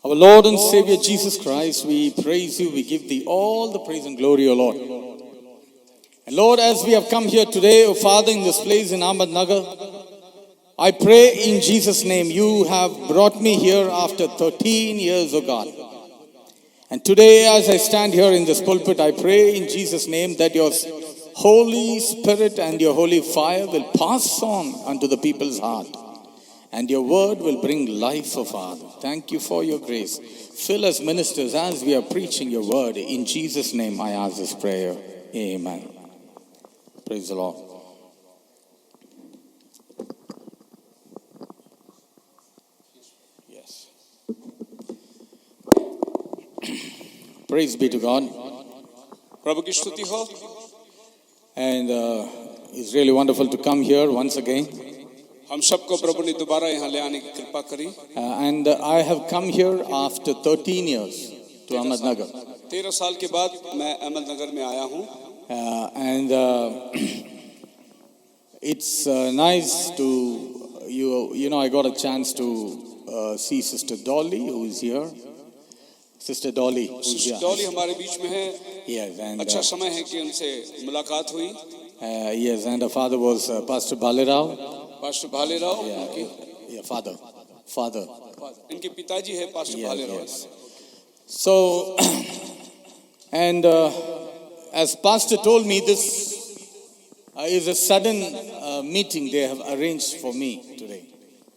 Our Lord and Savior Jesus Christ, we praise you, we give thee all the praise and glory, O Lord. And Lord, as we have come here today, O Father, in this place in Ahmednagar, I pray in Jesus' name, you have brought me here after 13 years, O God. And today, as I stand here in this pulpit, I pray in Jesus' name that your Holy Spirit and your holy fire will pass on unto the people's heart. And your word will bring life, O Father. Thank you for your grace. Fill us ministers as we are preaching your word. In Jesus' name I ask this prayer. Amen. Praise the Lord. Yes. Praise be to God. प्रभु की स्तुति हो. And it's really wonderful to come here once again. हम सबको प्रभु ने दोबारा यहाँ ले आने की कृपा करी. And I have come here after 13 years to Ahmednagar. 13 साल के बाद मैं अहमदनगर में आया हूँ. And it's nice to you know I got a chance to see Sister Dolly who is here. Sister Dolly. Sister Dolly हमारे बीच में है. Yes, and अच्छा समय है कि उनसे मुलाकात हुई. yes, and her father was Pastor Balerao. Pastor Bhalerao. Yeah, father. इनके पिताजी है pastor Bhalerao. Yes. So, and as Pastor told me, this is a sudden meeting they have arranged for me today.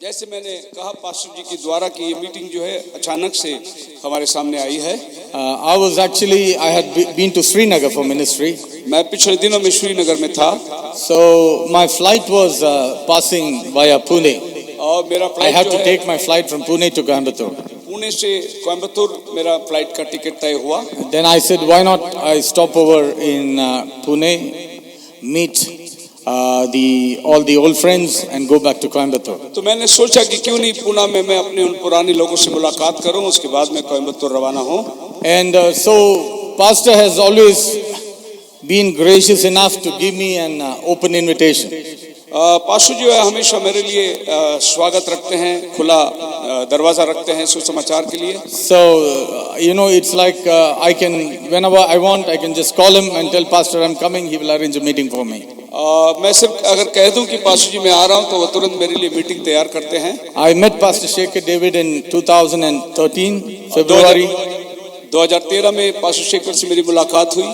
जैसे मैंने कहा पास्टर जी के द्वारा कि ये मीटिंग जो है अचानक से हमारे सामने आई है. I had been to Srinagar for ministry. मैं पिछले दिनों में श्रीनगर में था. So my flight was passing via Pune. और मेरा I फ्लाइट had जो to है take my flight from Pune to Coimbatore. Pune से कोयम्बतूर मेरा फ्लाइट का टिकट तय हुआ. Then I said, why not I stop over in Pune, meet all the old friends and go back to Coimbatore. तो मैंने सोचा कि क्यों नहीं पुणे में मैं अपने उन पुराने लोगों से मुलाकात करूं, उसके बाद मैं कोयम्बतूर रवाना हूं. And so Pastor has always been gracious enough to give me an open invitation. Pastor जो है हमेशा मेरे लिए स्वागत रखते हैं, खुला दरवाजा रखते हैं सुसमाचार के लिए. So you know it's like I can whenever I want I can just call him and tell Pastor I'm coming, he will arrange a meeting for me. मैं सिर्फ अगर कह दूं कि पास्टर जी मैं आ रहा हूं तो वो तुरंत मेरे लिए मीटिंग तैयार करते हैं. I met Pastor Shekhar David in 2013 February. 2013 में पास्टर शेखर से मेरी मुलाकात हुई.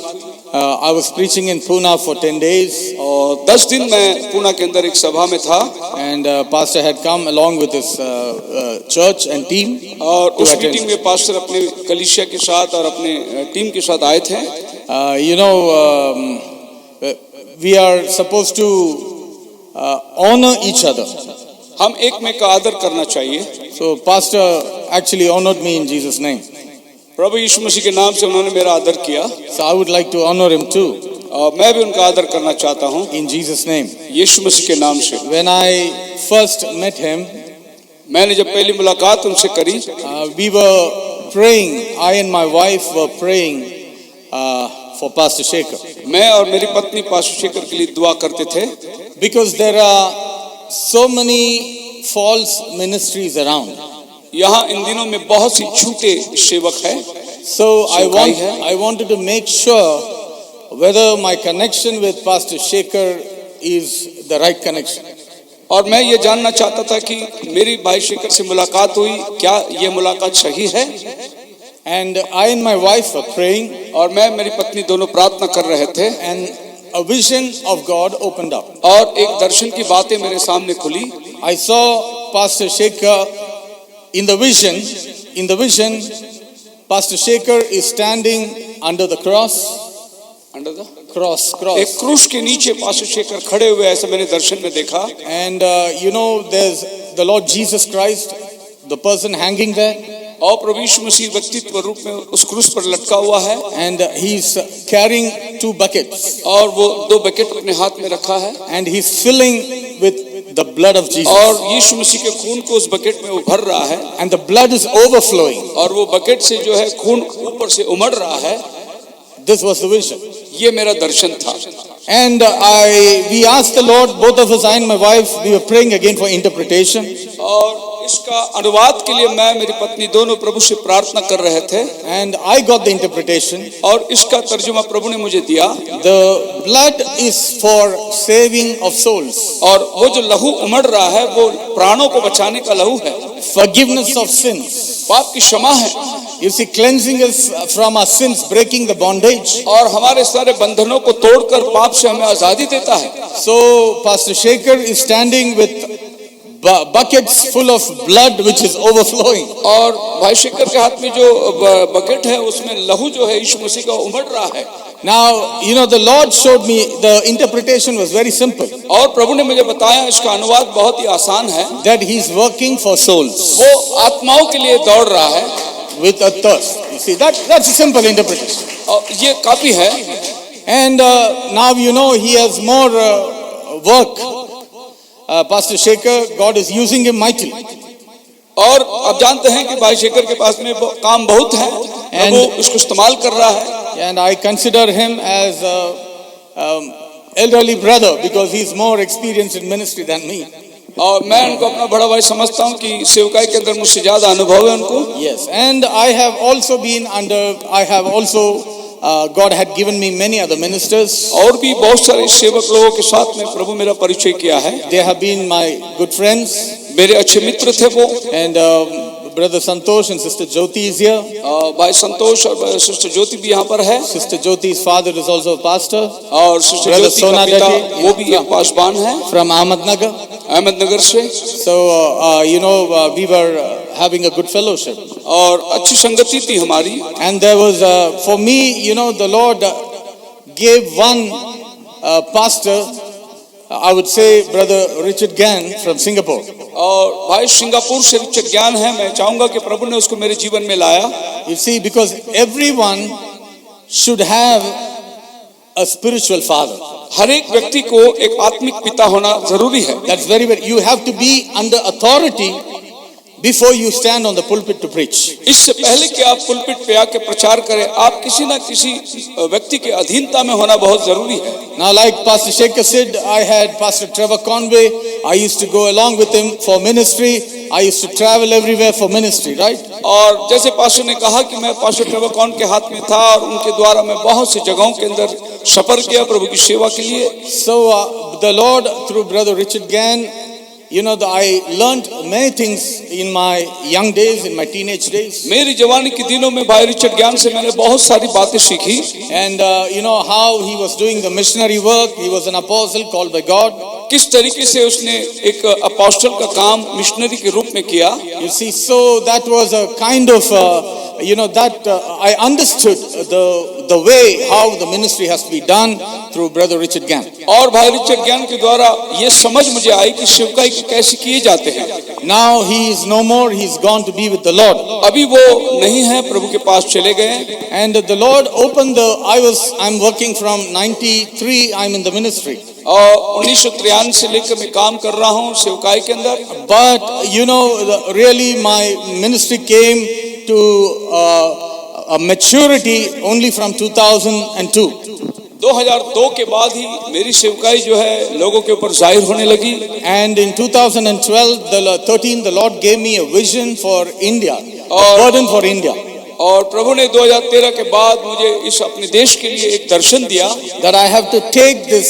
I was preaching in Pune for 10 days. और 10 दिन मैं पुणे के अंदर एक सभा में था. And Pastor had come along with his church and team. और उस मीटिंग में पास्टर अपने कलीसिया के साथ और अपने टीम के साथ आए थे. You know we are supposed to honor each other. हम एक में का आदर करना चाहिए. So Pastor actually honored me in Jesus' name. प्रभु यीशु मसीह के नाम से उन्होंने मेरा आदर किया. So I would like to honor him too. मैं भी उनका आदर करना चाहता हूँ. In Jesus' name. यीशु मसीह के नाम से. When I first met him, मैंने जब पहली मुलाकात उनसे करी, we were praying. I and my wife were praying for Pastor Shekhar. मैं और मेरी पत्नी पास्टर शेखर के लिए दुआ करते थे. Because there are so many false ministries around. यहाँ इन दिनों में बहुत सी झूठे सेवक हैं. So I wanted to make sure whether my connection with Pastor Shekhar is the right connection. और मैं ये जानना चाहता था कि मेरी भाई शेखर से मुलाकात हुई, क्या ये मुलाकात सही है? And I and my wife were praying. और मैं मेरी पत्नी दोनों प्रार्थना कर रहे थे. And a vision of God opened up. और एक दर्शन की बातें मेरे सामने खुली. I saw Pastor Shekhar in the vision, Pastor Shekhar is standing under the cross. Under the cross. एक क्रूस के नीचे पास्टर शेखर खड़े हुए ऐसा मैंने दर्शन में देखा. And you know there's the Lord Jesus Christ, the person hanging there. और प्रभु यीशु मसीह व्यक्तित्व रूप में उस क्रूस पर लटका हुआ है. And he's carrying 2 buckets. और वो 2 बकेट अपने हाथ में रखा है. And he's filling with the blood of Jesus. और यीशु मसीह के खून को उस बकेट में वो भर रहा है. And the blood is overflowing. और वो बकेट से जो है खून ऊपर से उमड़ रहा है. This was the vision. ये मेरा दर्शन था. And we asked the Lord, both of us, I and my wife, we were praying again for interpretation. और इसका अनुवाद के लिए मैं मेरी पत्नी दोनों प्रभु से प्रार्थना कर रहे थे and I got the interpretation. और इसका तर्जुमा प्रभु ने मुझे दिया। The blood is for saving of souls. और वो जो लहू उमड़ रहा है वो प्राणों को बचाने का लहू है, Forgiveness of sins. पाप की क्षमा है You see, cleansing us from our sins, breaking the bondage. और हमारे सारे बंधनों को तोड़कर पाप से हमें आजादी देता है। So Pastor Shekhar is standing with buckets full of blood which is overflowing. और भाई शेखर के हाथ में जो बकेट है उसमें लहू जो है यीशु मसीह का उमड़ रहा है। Now, you know, the Lord showed me, the interpretation was very simple. और प्रभु ने मुझे बताया इसका अनुवाद बहुत ही आसान है, That He's working for souls वो आत्माओं के लिए दौड़ रहा है with a thirst. You see, that's a simple interpretation. और ये काफी है। And now you know He has more work. Pastor Shekhar, God is using him mightily. और अब जानते हैं कि भाई शेखर के पास में काम बहुत है, प्रभु उसको इस्तेमाल कर रहा है। And I consider him as a elderly brother because he's more experienced in ministry than me. और मैं उनको अपना बड़ा भाई समझता हूँ कि सेवकाई के अंदर मुझसे ज्यादा अनुभव है उनको। Yes, and I have also been God had given me many other ministers. और भी बहुत सारे सेवक लोगों के साथ में प्रभु मेरा परिचय किया है। They have been my good friends. मेरे अच्छे मित्र थे वो। And Brother Santosh and Sister Jyoti is here. भाई संतोष और सिस्टर ज्योति भी यहाँ पर है। Sister Jyoti's father is also a pastor. और सिस्टर ज्योति का पिता वो भी एक पासवान है from Ahmednagar. अहमदनगर से। So we were having a good fellowship. और अच्छी संगति थी हमारी। And there was for me, the Lord gave one pastor, I would say Brother Richard Gann from Singapore. और भाई सिंगापुर से रिचर्ड ज्ञान है, मैं चाहूंगा कि प्रभु ने उसको मेरे जीवन में लाया। You see, because everyone should have a spiritual father. हर एक व्यक्ति को एक आत्मिक पिता होना जरूरी है। That's very very. You have to be under authority before you stand on the pulpit to preach. इससे पहले कि आप पुलपिट पे आके प्रचार करें, आप किसी ना किसी व्यक्ति के अधीनता में होना बहुत जरूरी है। Now, like Pastor Shekhar said, I had Pastor Trevor Conway. I used to go along with him for ministry. I used to travel everywhere for ministry, right? और जैसे पास्टर ने कहा कि मैं पास्टर ट्रेवर कॉन के हाथ में था और उनके द्वारा मैं बहुत सी जगहों के अंदर सफर किया प्रभु की सेवा के लिए। So the Lord through Brother Richard Gann, I learned many things in my young days, in my teenage days. मेरी जवानी के दिनों में भाई रिचर्ड ज्ञान से मैंने बहुत सारी बातें सीखी। And how he was doing the missionary work. He was an apostle called by God. किस तरीके से उसने एक अपोस्टल का काम मिशनरी के रूप में किया। You see, so that was a kind of I understood the way how the ministry has to be done through Brother Richard Gann. और भाई रिचर्ड ज्ञान के द्वारा ये समझ मुझे आई कि सेवकाई कैसे किए जाते हैं। Now he is no more. He's gone to be with the Lord. अभी वो नहीं है, प्रभु के पास चले गए। And the Lord opened I'm working from 93. I'm in the ministry. और 1993 से लेकर मैं काम कर रहा हूँ सेवकाई के अंदर। But really my ministry came to a maturity only from 2002. 2002 के बाद ही मेरी सेवकाई जो है लोगों के ऊपर जाहिर होने लगी। And in 2013 the Lord gave me a vision for India, a burden for India. और प्रभु ने 2013 के बाद मुझे इस अपने देश के लिए एक दर्शन दिया that I have to take this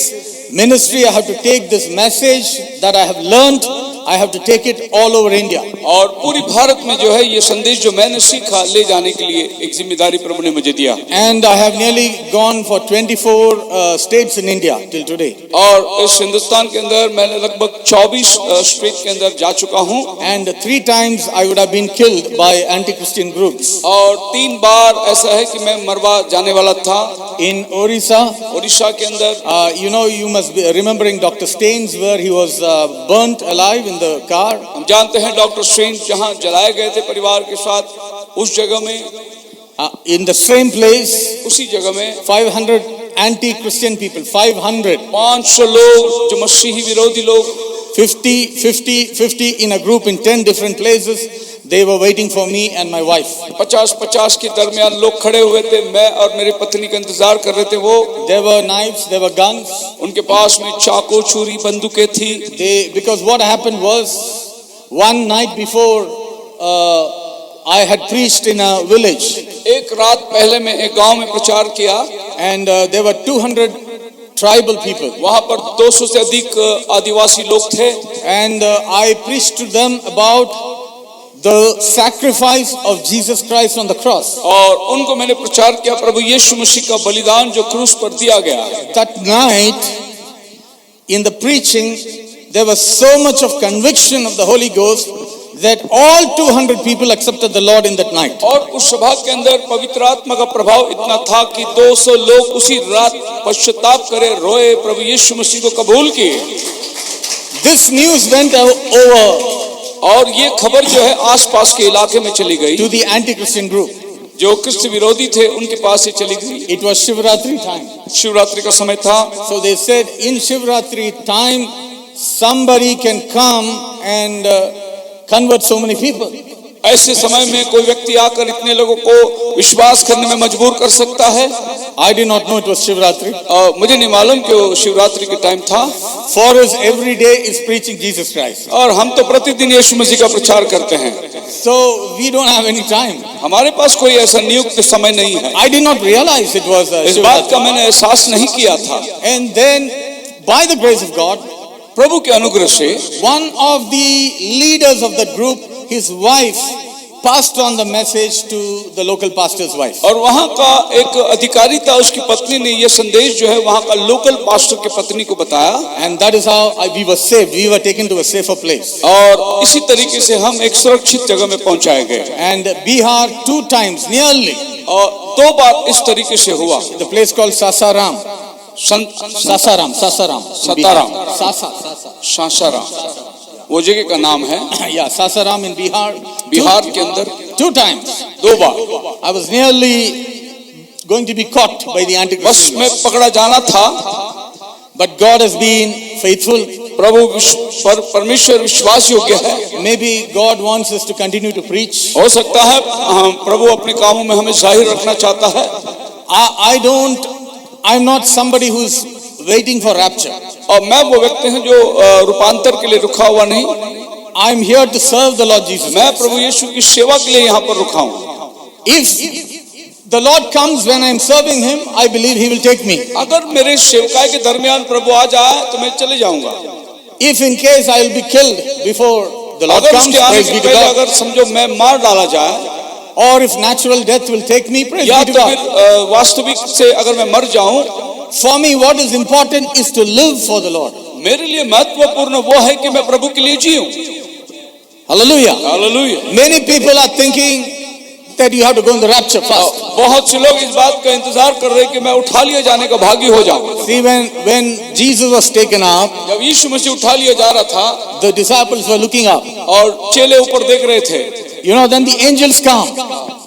ministry, I have to take this message that I have learned, I have to take it all over India. और पूरी भारत में जो है ये संदेश जो मैंने सीखा ले जाने के लिए एक जिम्मेदारी प्रभु ने मुझे दिया। And I have nearly gone for 24 states in India till today. और इस हिंदुस्तान के अंदर मैंने लगभग 24 स्टेट के अंदर जा चुका हूँ। And 3 times I would have been killed by anti-Christian groups. और 3 बार ऐसा है कि मैं मरवा जाने वाला था। In Orissa के अंदर you must be remembering Dr. Staines where he was burnt alive in the car. हम जानते हैं डॉक्टर स्ट्रेन जहां जलाए गए थे परिवार के साथ, उस जगह में in the same place उसी जगह में 500 anti-Christian people, 500 लोग जो मसीही विरोधी लोग 50 in a group in 10 different places. They were waiting for me and my wife. 50 के दरमियान लोग खड़े हुए थे, मैं और मेरी पत्नी का इंतजार कर रहे थे। वो There were knives, there were guns. उनके पास में चाकू, छुरी, बंदूकें थी। Because what happened was One night before, I had preached in a village, एक रात पहले मैं एक गांव में प्रचार किया, and there were 200 tribal people, वहां पर 200 से अधिक आदिवासी लोग थे, and I preached to them about the sacrifice of Jesus Christ on the cross. और उनको मैंने प्रचार किया प्रभु यीशु मसीह का बलिदान जो क्रूस पर दिया गया। That night, in the preaching, there was so much of conviction of the Holy Ghost that all 200 people accepted the Lord in that night. और उस सभा के अंदर पवित्र आत्मा का प्रभाव इतना था कि 200 लोग उसी रात पश्चाताप करे, रोए, प्रभु यीशु मसीह को कबूल किए। This news went over और ये खबर जो है आसपास के इलाके में चली गई, to the anti-Christian group. जो क्रिस्त विरोधी थे उनके पास से चली गई। It was Shivratri time. Shivratri का समय था, So they said in Shivratri time, somebody can come and convert so many people. ऐसे समय में कोई व्यक्ति आकर इतने लोगों को विश्वास करने में मजबूर कर सकता है। I did not know it was Shivratri. मुझे नहीं मालूम कि वो शिवरात्रि के टाइम था। For us every day is preaching Jesus Christ. और हम तो प्रतिदिन यीशु मसीह का प्रचार करते हैं। So we don't have any time. हमारे पास कोई ऐसा नियुक्त समय नहीं है। I did not realize it was इस बात का Shivratri. मैंने एहसास नहीं किया था। And then by the grace of God, प्रभु के अनुग्रह से one of the leaders of that group, his wife, passed on the message to the local pastor's wife. और वहाँ का एक अधिकारी था, उसकी पत्नी ने ये संदेश जो है वहाँ का लोकल पास्टर की पत्नी को बताया, And that is how we were saved. We were taken to a safer place. और इसी तरीके से हम एक सुरक्षित जगह में पहुंचाए गए। And Bihar 2 times nearly, और 2 बार इस तरीके से हुआ। the place called Sasaram. Sasaram वो जगह का नाम है। Yeah, Sasaram in Bihar. Bihar के अंदर 2 times. 2 bar I was nearly going to be caught by the बस Antichrist. में पकड़ा जाना था, But God has been faithful. प्रभु परमेश्वर विश्वास योग्य है। Maybe God wants us to continue to preach. हो सकता है प्रभु अपने कामों में हमें जाहिर रखना चाहता है। I'm not somebody who's waiting for rapture. और मैं वो व्यक्ति हूँ जो रूपांतर के लिए रुका हुआ नहीं, I'm here to serve the Lord Jesus. मैं प्रभु यीशु की सेवा के लिए यहाँ पर रुका हूँ। If the Lord comes when I'm serving Him, I believe He will take me. अगर मेरे सेवकाई के दरमियान प्रभु आ जाए तो मैं चले जाऊंगा। If in case I will be killed before the Lord अगर comes, उसके आने praise से be to पहले God. अगर समझो मैं मार डाला जाए, Or if natural death will take me, praise या be तो to फिर God. वास्तविक से अगर मैं मर जाऊं, For me, what is important is to live for the Lord. मेरे लिए महत्वपूर्ण वो है कि मैं प्रभु के लिए जीऊं। Hallelujah. Hallelujah. Many people are thinking that you have to go in the rapture first. बहुत से लोग इस बात का इंतजार कर रहे हैं कि मैं उठा लिया जाने का भागी हो जाऊं। See, when Jesus was taken up, जब यीशु मसीह उठा लिया जा रहा था, the disciples were looking up. और चेले ऊपर देख रहे थे, You know, then the angels come.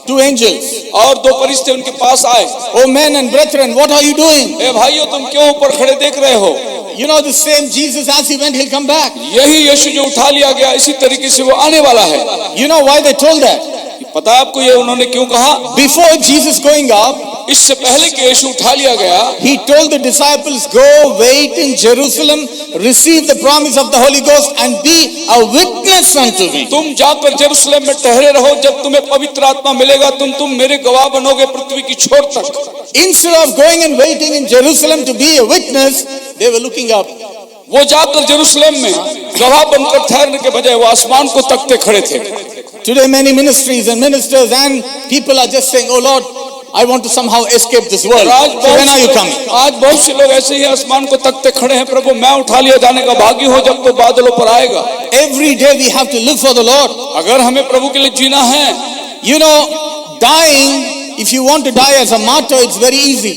2 angels. और 2 फरिश्ते उनके पास आए। Oh men and brethren, what are you doing? ए भाइयों, तुम क्यों ऊपर खड़े देख रहे हो? You know, the same Jesus, as He went, He'll come back. यही यीशु जो उठा लिया गया, इसी तरीके से वो आने वाला है। You know why they told that? पता है आपको ये उन्होंने क्यों कहा? Before Jesus going up, इससे पहले कि यीशु उठा लिया गया, He told the disciples, go wait in Jerusalem, receive the promise of the Holy Ghost and be a witness unto me. तुम जाकर जेरूसलम में ठहरे रहो, जब तुम्हें पवित्र आत्मा मिलेगा तुम मेरे गवाह बनोगे पृथ्वी की छोर तक। Instead of going and waiting in Jerusalem to be a witness, they were looking up. वो जाकर जेरूसलम में गवाह बनकर ठहरने के बजाय वो आसमान को तकते खड़े थे। Today many ministries and ministers and people are just saying, oh Lord, I want to somehow escape this world. So when are you coming? आज बहुत से लोग ऐसे ही आसमान को तकते खड़े हैं, प्रभु मैं उठा लिया जाने का भागी हो जब तो बादलों पर आएगा। Every day we have to live for the Lord. अगर हमें प्रभु के लिए जीना है, You know, dying, if you want to die as a martyr, it's very easy.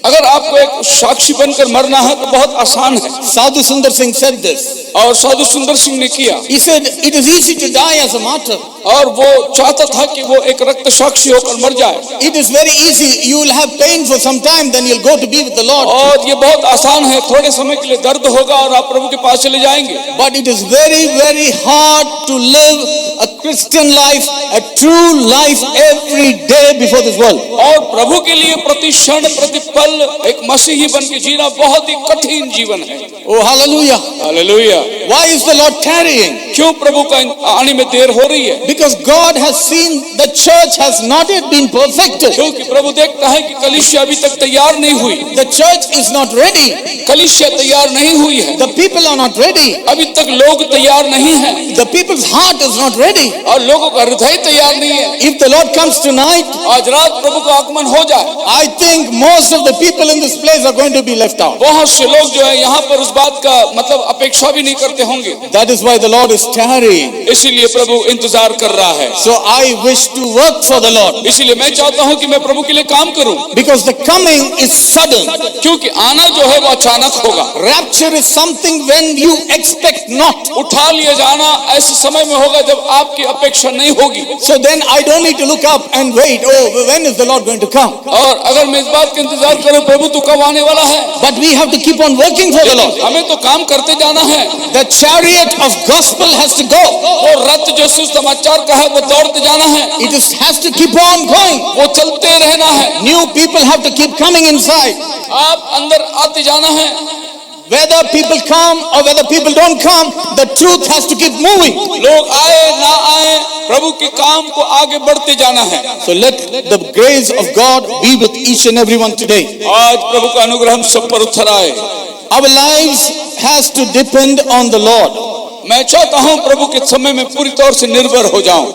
अगर आपको एक साक्षी बनकर मरना है तो बहुत आसान है। Sadhu Sundar Singh said this. और साधु सुंदर सिंह ने किया। He said, it is easy to die as a martyr. और वो चाहता था कि वो एक रक्त साक्षी होकर मर जाए। It is very easy. You will have pain for some time, then you'll go to be with the Lord. और ये बहुत आसान है, थोड़े समय के लिए दर्द होगा और आप प्रभु के पास चले जाएंगे। But it is very, very hard to live a Christian life, a true life every day before this world. और प्रभु के लिए प्रति क्षण प्रति पल एक मसीही बन के जीना बहुत ही कठिन जीवन है। Oh, hallelujah. Hallelujah. Why is the Lord tarrying? क्यों प्रभु का आने में देर हो रही है? Because God has seen the church has not yet been perfected. क्योंकि प्रभु देखता है कि कलीसिया अभी तक तैयार नहीं हुई। The church is not ready. कलीसिया तैयार नहीं हुई है। The people are not ready. अभी तक लोग तैयार नहीं हैं। The people's heart is not ready. और लोगों का हृदय तैयार नहीं है। If the Lord comes tonight, आज रात प्रभु का आगमन हो जाए, I think most of the people in this place are going to be left out. बहुत से लोग जो है यहाँ पर उस बात का मतलब अपेक्षा भी नहीं करते होंगे। That is why the Lord is tarrying. इसीलिए प्रभु इंतजार कर रहा है। So I wish to work for the Lord. इसीलिए मैं चाहता हूँ कि मैं प्रभु के लिए काम करूँ। Because the coming is sudden. क्योंकि आना जो है वो अचानक होगा। Rapture is something when you expect not. उठा लिए जाना ऐसे समय में होगा जब आपकी अपेक्षा नहीं होगी। So then I don't need to look up and wait. Oh, when is the Lord going to come? और अगर मैं इस बात का इंतजार करूं प्रभु तो कब आने वाला है? But we have to keep on working for the Lord. हमें तो काम करते जाना है। The chariot of gospel has to go. वो रथ जो सुसमाचार का है वो दौड़ते जाना है। Has to keep on going. वो चलते रहना है। New people have to keep coming inside. आप अंदर आते जाना है। Whether people come or whether people don't come, the truth has to keep moving. लोग आए ना आए प्रभु के काम को आगे बढ़ते जाना है। So let the grace of God be with each and everyone today. आज प्रभु का अनुग्रह हम सब पर उतर आए। Our lives has to depend on the Lord. मैं चाहता हूं प्रभु के समय में पूरी तौर से निर्भर हो जाऊं।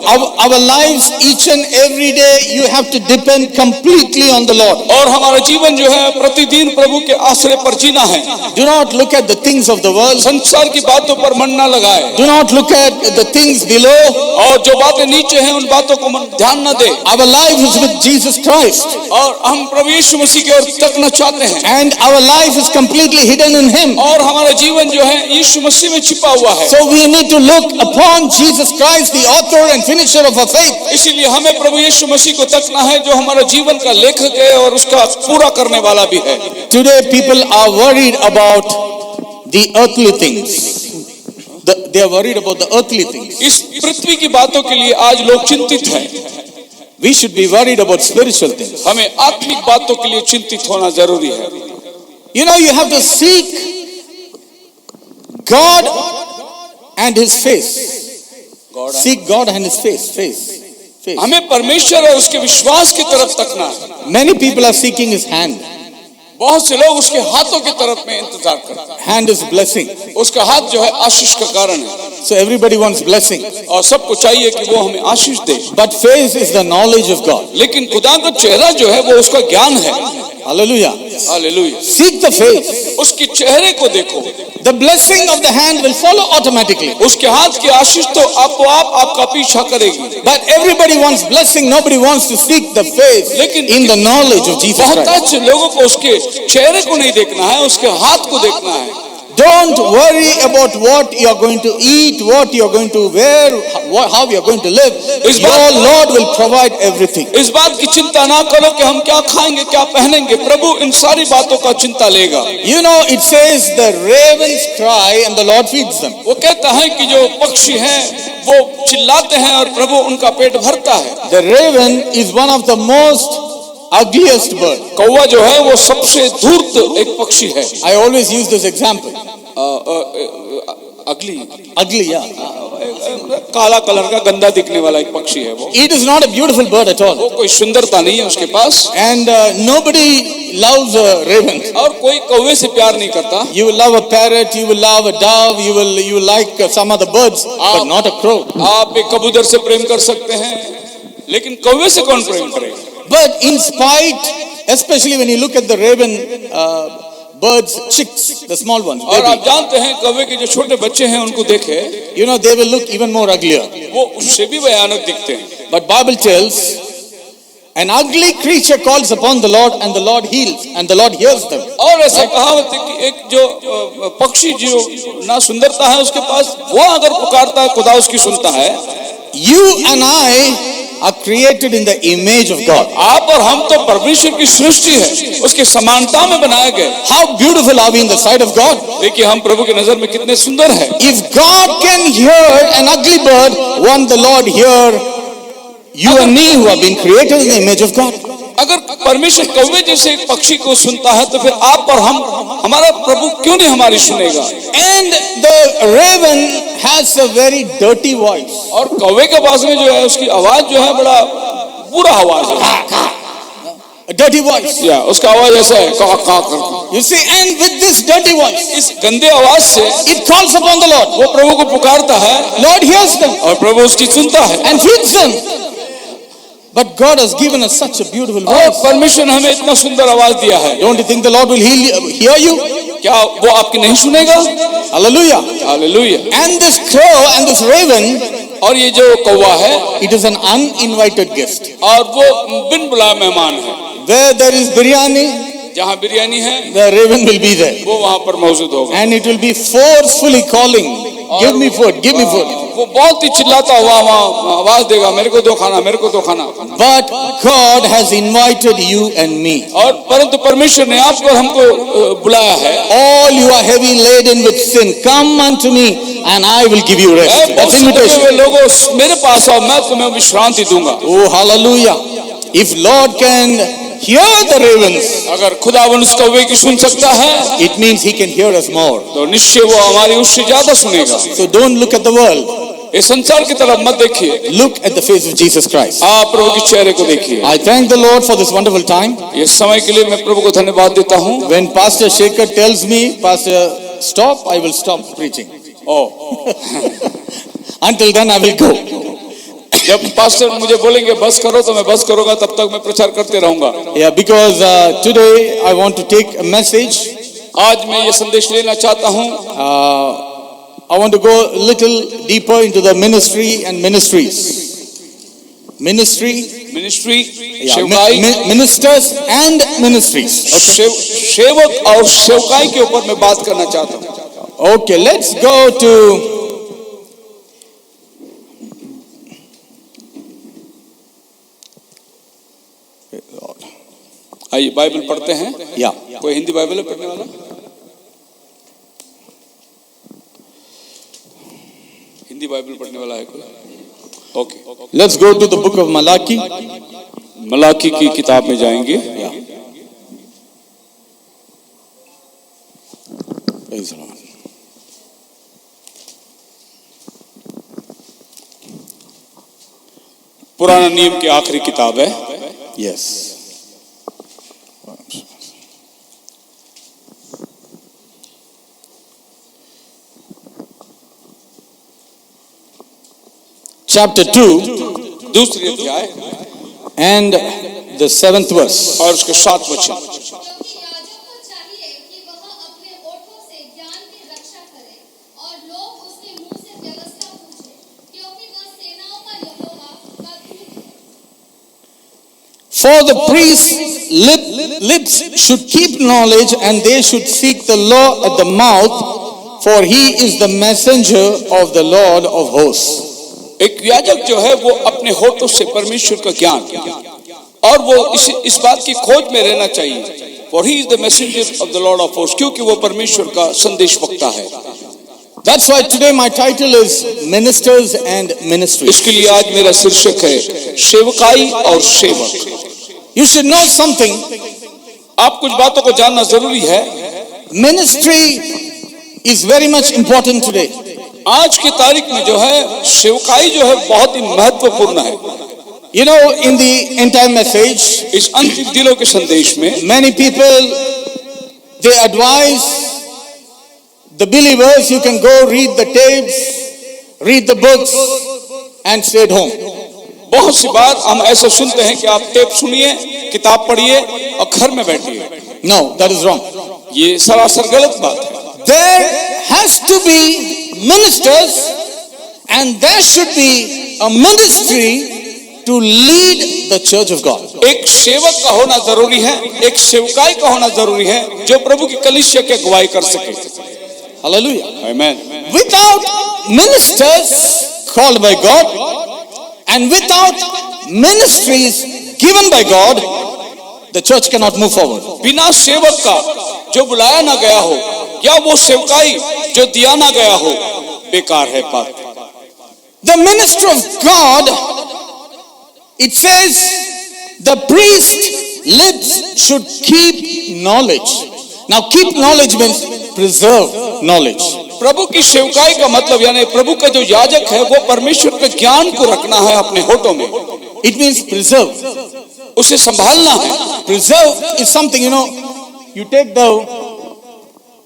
Our lives each and every day you have to depend completely on the Lord. और हमारा जीवन जो है प्रतिदिन प्रभु के आश्रय पर जीना है। Do not look at the things of the world. संसार की बातों पर मन न लगाए। Do not look at the things below. और जो बातें नीचे हैं उन बातों को ध्यान न दे। Our life is with Jesus Christ. और हम प्रभु यीशु मसीह की ओर तकना चाहते हैं। And our life is completely hidden in Him. और हमारा जीवन जो है यीशु मसीह में छिपा हुआ है। So we need to look upon Jesus Christ, the author and finisher of our faith. इसीलिए हमें प्रभु यीशु मसीह को तकना है जो हमारा जीवन का लेखक है और उसका पूरा करने वाला भी है। Today people are worried about the earthly things. They are worried about the earthly things. इस पृथ्वी की बातों के लिए आज लोग चिंतित हैं। We should be worried about spiritual things. हमें आत्मिक बातों के लिए चिंतित होना जरूरी है। You know, you have to seek God and His face. Seek God and His face. हमें परमेश्वर और उसके विश्वास की तरफ तकना है। Many people are seeking His hand. बहुत से लोग उसके हाथों की तरफ में इंतजार करते हैं। Hand is blessing. उसका हाथ जो है आशीष का कारण है। So everybody wants blessing. और सबको चाहिए कि वो हमें आशीष दे। But face is the knowledge of God. लेकिन खुदा का चेहरा जो है वो उसका ज्ञान है। Hallelujah. Hallelujah. Seek the face. उसके चेहरे को देखो। The blessing of the hand will follow automatically. उसके हाथ की आशीष तो आपको आपका पीछा करेगी। But everybody wants blessing. Nobody wants to seek the face. लेकिन in the knowledge of Jesus Christ. बहुत से लोगों को उसके चेहरे को नहीं देखना है, उसके हाथ को देखना है। Don't worry about what you are going to eat, what you are going to wear, how you are going to live. Your Lord will provide everything. इस बात की चिंता ना करो कि हम क्या खाएंगे, क्या पहनेंगे। प्रभु इन सारी बातों का चिंता लेगा। You know, it says the ravens cry and the Lord feeds them. वो कहता है कि जो पक्षी हैं वो चिल्लाते हैं और प्रभु उनका पेट भरता है। The raven is one of the most ugliest bird. कौवा जो है वो सबसे धूर्त एक पक्षी है। I always use this example. Ugly, yeah. काला कलर का गंदा दिखने वाला एक पक्षी है वो। It is not a beautiful bird at all. वो कोई सुंदरता नहीं है उसके पास। And nobody loves a raven. और कोई कौवे से प्यार नहीं करता। You will love a parrot, you will love a dove, you will like some other birds, but not a crow. आप एक कबूतर से प्रेम कर सकते हैं, लेकिन कौवे से कौन प्रेम करेगा? But in spite, especially when you look at the raven birds, chicks, the small ones, और आप जानते हैं कौवे के जो छोटे बच्चे हैं उनको देखे, you know they will look even more uglier. वो उससे भी भयानक दिखते हैं। But Bible tells, an ugly creature calls upon the Lord and the Lord heals and the Lord hears them. और ऐसा कहावत है कि एक जो पक्षी जो ना सुंदरता है उसके पास, वो अगर पुकारता है खुदा उसकी सुनता है। You and I are created in the image of God. आप और हम तो परमेश्वर की सृष्टि है, उसकी समानता में बनाए गए। How beautiful are we in the sight of God? देखिए हम प्रभु की नजर में कितने सुंदर हैं। If God can hear an ugly bird, won't the Lord hear you and me who have been created in the image of God? अगर परमेश्वर कौवे जैसे एक पक्षी को सुनता है तो फिर आप और हम, हमारा प्रभु क्यों नहीं हमारी सुनेगा? And the raven has a very dirty voice. और कौवे के पास में जो है उसकी आवाज जो है बड़ा बुरा आवाज है, A dirty voice. या उसका आवाज ऐसा है का का करके। You see, and with this dirty voice, इस गंदे आवाज से it calls upon the Lord. वो प्रभु को पुकारता है Lord hears them और प्रभु उसकी सुनता है। and feeds them. But God has given us such a beautiful और voice. परमेश्वर ने हमें इतना सुंदर आवाज दिया है, Don't you think the Lord will hear you? क्या वो आपकी नहीं सुनेगा? Hallelujah. Hallelujah. And this crow and this raven, और ये जो कौवा है it is an uninvited guest. और वो बिन बुलाए मेहमान है। Where there is biryani, जहाँ बिरयानी है the raven will be there. वो वहाँ पर मौजूद होगा And it will be forcefully calling, give me food, give me food. वो बहुत ही चिल्लाता हुआ वहाँ आवाज देगा, मेरे को दो खाना, मेरे को दो खाना। But God has invited you and me. और परंतु परमेश्वर ने आपको और हमको बुलाया है। All you are heavy laden with sin, come unto me and I will give you rest. That's invitation. लोगों मेरे पास आओ, मैं तुम्हें विश्रांति दूंगा। Oh, hallelujah. If Lord can hear the ravens, अगर खुदावन उस कौवे की सुन सकता है it means he can hear us more. तो निश्चय वो हमारी उससे ज्यादा सुनेगा। So don't look at the world. इस संसार की तरफ मत देखिए, Look at the face of Jesus Christ. आप प्रभु के चेहरे को देखिए। I thank the Lord for this wonderful time. इस समय के लिए मैं प्रभु को धन्यवाद देता हूँ। When Pastor Shekhar tells me, Pastor, stop, I will stop preaching. Until then I will go. जब पास्टर मुझे बोलेंगे बस करो तो मैं बस करूंगा, तब तक मैं प्रचार करते रहूंगा। Yeah, because today I want to take a message. आज मैं ये संदेश लेना चाहता हूँ। I want to go a little deeper into the ministry and ministries. Ministry, ministry, yeah, सेवकाई ministers and ministries. और सेवक और सेवकाई के ऊपर मैं बात करना चाहता हूँ। Okay, let's go to आइए बाइबल पढ़ते हैं। yeah. कोई हिंदी बाइबल है पढ़ने वाला? हिंदी बाइबल पढ़ने वाला है कोई? Okay, Let's go to the book of Malachi. Malachi की किताब में जाएंगे। Yeah. Praise the Lord. पुराना नियम की आखिरी किताब है। Yes. Chapter 2 दूसरी अध्याय and the 7th verse. और उसके 7 वचन। क्योंकि याजक को चाहिए कि वह अपने ओठों से ज्ञान की रक्षा करे और लोग उसके मुंह से व्यवस्था पूछे, क्योंकि वह सेनाओं का यहोवा का दूत है। For the priest's lips should keep knowledge, and they should seek the law at the mouth, for he is the messenger of the Lord of hosts. एक याजक जो है वो अपने होठों से परमेश्वर का ज्ञान और वो इस बात की खोज में रहना चाहिए, for he is the messenger of the Lord of hosts, क्योंकि वो परमेश्वर का संदेश वक्ता है। That's why today my title is Ministers and Ministries. इसके लिए आज मेरा शीर्षक है सेवकाई और सेवक। You should know something. आप कुछ बातों को जानना जरूरी है। Ministry is very much important today. आज की तारीख में जो है सेवकाई जो है बहुत ही महत्वपूर्ण है। You know, in the entire message, इस अंतिम दिनों के संदेश में many people, they advise the believers, you can go read the tapes, read the books and stay at home. बहुत सी बार हम ऐसा सुनते हैं कि आप टेप सुनिए, किताब पढ़िए और घर में बैठिए। No, that is wrong. ये सरासर गलत बात है। There has to be ministers and there should be a ministry to lead the church of God. एक सेवक का होना जरूरी है, एक सेवकाई का होना जरूरी है जो प्रभु की कलीसिया की अगुवाई कर सके। Hallelujah. आमीन। Without ministers called by God and without ministries given by God, the church cannot move forward. बिना सेवक का जो बुलाया ना गया हो या वो सेवकाई जो दिया ना गया हो, बेकार है बात। The minister of God, it says The priest's lips should keep knowledge. Now, keep knowledge means preserve knowledge. प्रभु की सेवकाई का मतलब यानी प्रभु का जो याजक है वो परमेश्वर के ज्ञान को रखना है अपने होठों में. It means preserve. उसे संभालना है. Preserve is something, you take the,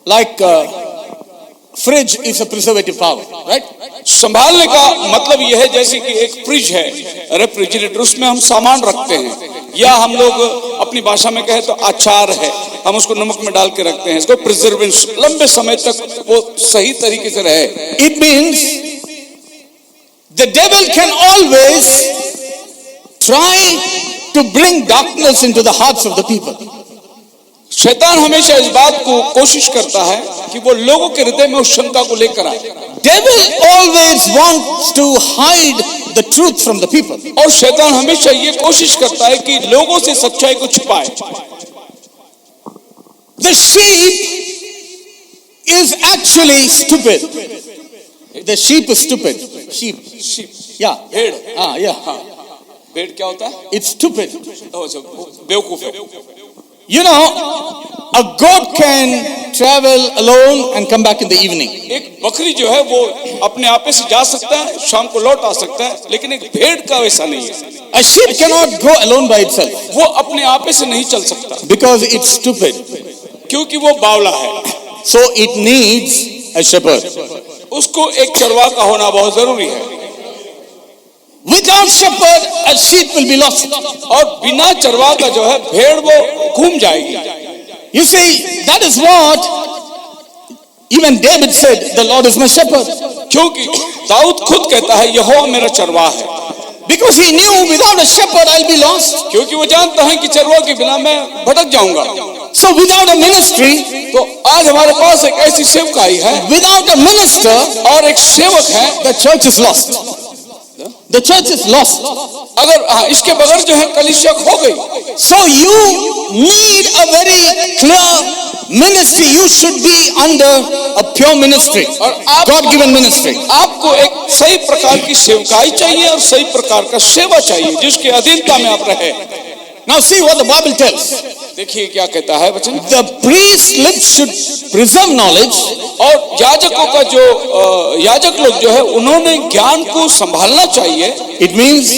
like fridge is a preservative power, right? संभालने का मतलब यह है जैसे कि एक फ्रिज है, रेफ्रिजरेटर, उसमें हम सामान रखते हैं, या हम लोग अपनी भाषा में कहें तो अचार है, हम उसको नमक में डाल के रखते हैं, इसको प्रिजर्वेंस, लंबे समय तक वो सही तरीके से रहे. It means the devil can always try to bring darkness into the hearts of the people. शैतान हमेशा इस बात को कोशिश करता है कि वो लोगों के हृदय में उस शंका को लेकर आए. Devil always wants to hide the truth from the people. और शैतान हमेशा ये कोशिश करता है कि लोगों से सच्चाई को छिपाए. The sheep is actually stupid. The sheep is stupid. Sheep. Yeah. भेड़. Yeah. भेड़ क्या होता है? It's stupid. बेवकूफ है. A goat can travel alone and come back in the evening. एक बकरी जो है वो अपने आपे से जा सकता है, शाम को लौट आ सकता है, लेकिन एक भेड़ का वैसा नहीं है. A sheep cannot go alone by itself. वो अपने आपे से नहीं चल सकता. Because it's stupid. क्योंकि वो बावला है. So it needs a shepherd. उसको एक चरवाहा का होना बहुत जरूरी है. Without shepherd, a sheep will be lost. और बिना चरवाहा का जो है भेड़ वो घूम जाएगी. You see, that is what even David said, the Lord is my shepherd. क्योंकि दाऊद खुद कहता है यहोवा मेरा चरवाहा है. Because he knew without a shepherd I'll be lost. क्योंकि वो जानता है कि चरवाहा के बिना मैं भटक जाऊंगा. So without a ministry, तो आज हमारे पास एक ऐसी सेवकाई है, without a minister, और एक सेवक है, the church is lost. The church is lost. अगर इसके बगैर जो है कलीसिया खो गई. So you need a very clear ministry. You should be under a pure ministry, God-given ministry. आपको एक सही प्रकार की सेवकाई चाहिए और सही प्रकार का सेवा चाहिए जिसके अधीनता में आप रहे. Now see what the Bible tells. देखिए क्या कहता है वचन. The priest's lips should preserve knowledge. और याजकों का जो याजक लोग जो है उन्होंने ज्ञान को संभालना चाहिए. It means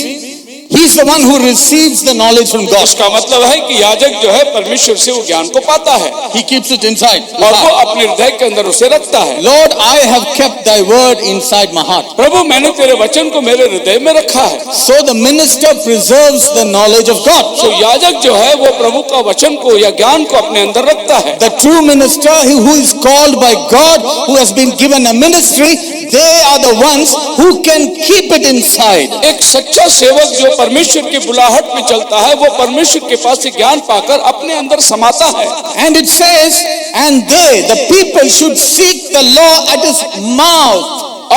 he is the one who receives the knowledge from God. इसका मतलब है कि याजक जो है परमेश्वर से वो ज्ञान को पाता है. He keeps it inside. और वो अपने हृदय के अंदर उसे रखता है. Lord, I have kept thy word inside my heart. प्रभु मैंने तेरे वचन को मेरे हृदय में रखा है. So the minister preserves the knowledge of God. तो याजक जो है वो प्रभु का वचन को या ज्ञान को अपने अंदर रखता है. The true minister who is called by God, who has been given a ministry, they are the ones who can keep it inside. एक सच्चा सेवक जो परमेश्वर की बुलाहट में चलता है वो परमेश्वर के पास से ज्ञान पाकर अपने अंदर समाता है. And it says, and they, the people, should seek the law at his mouth.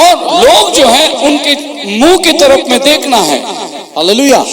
और लोग जो हैं उनके मुंह की तरफ में देखना है. Hallelujah.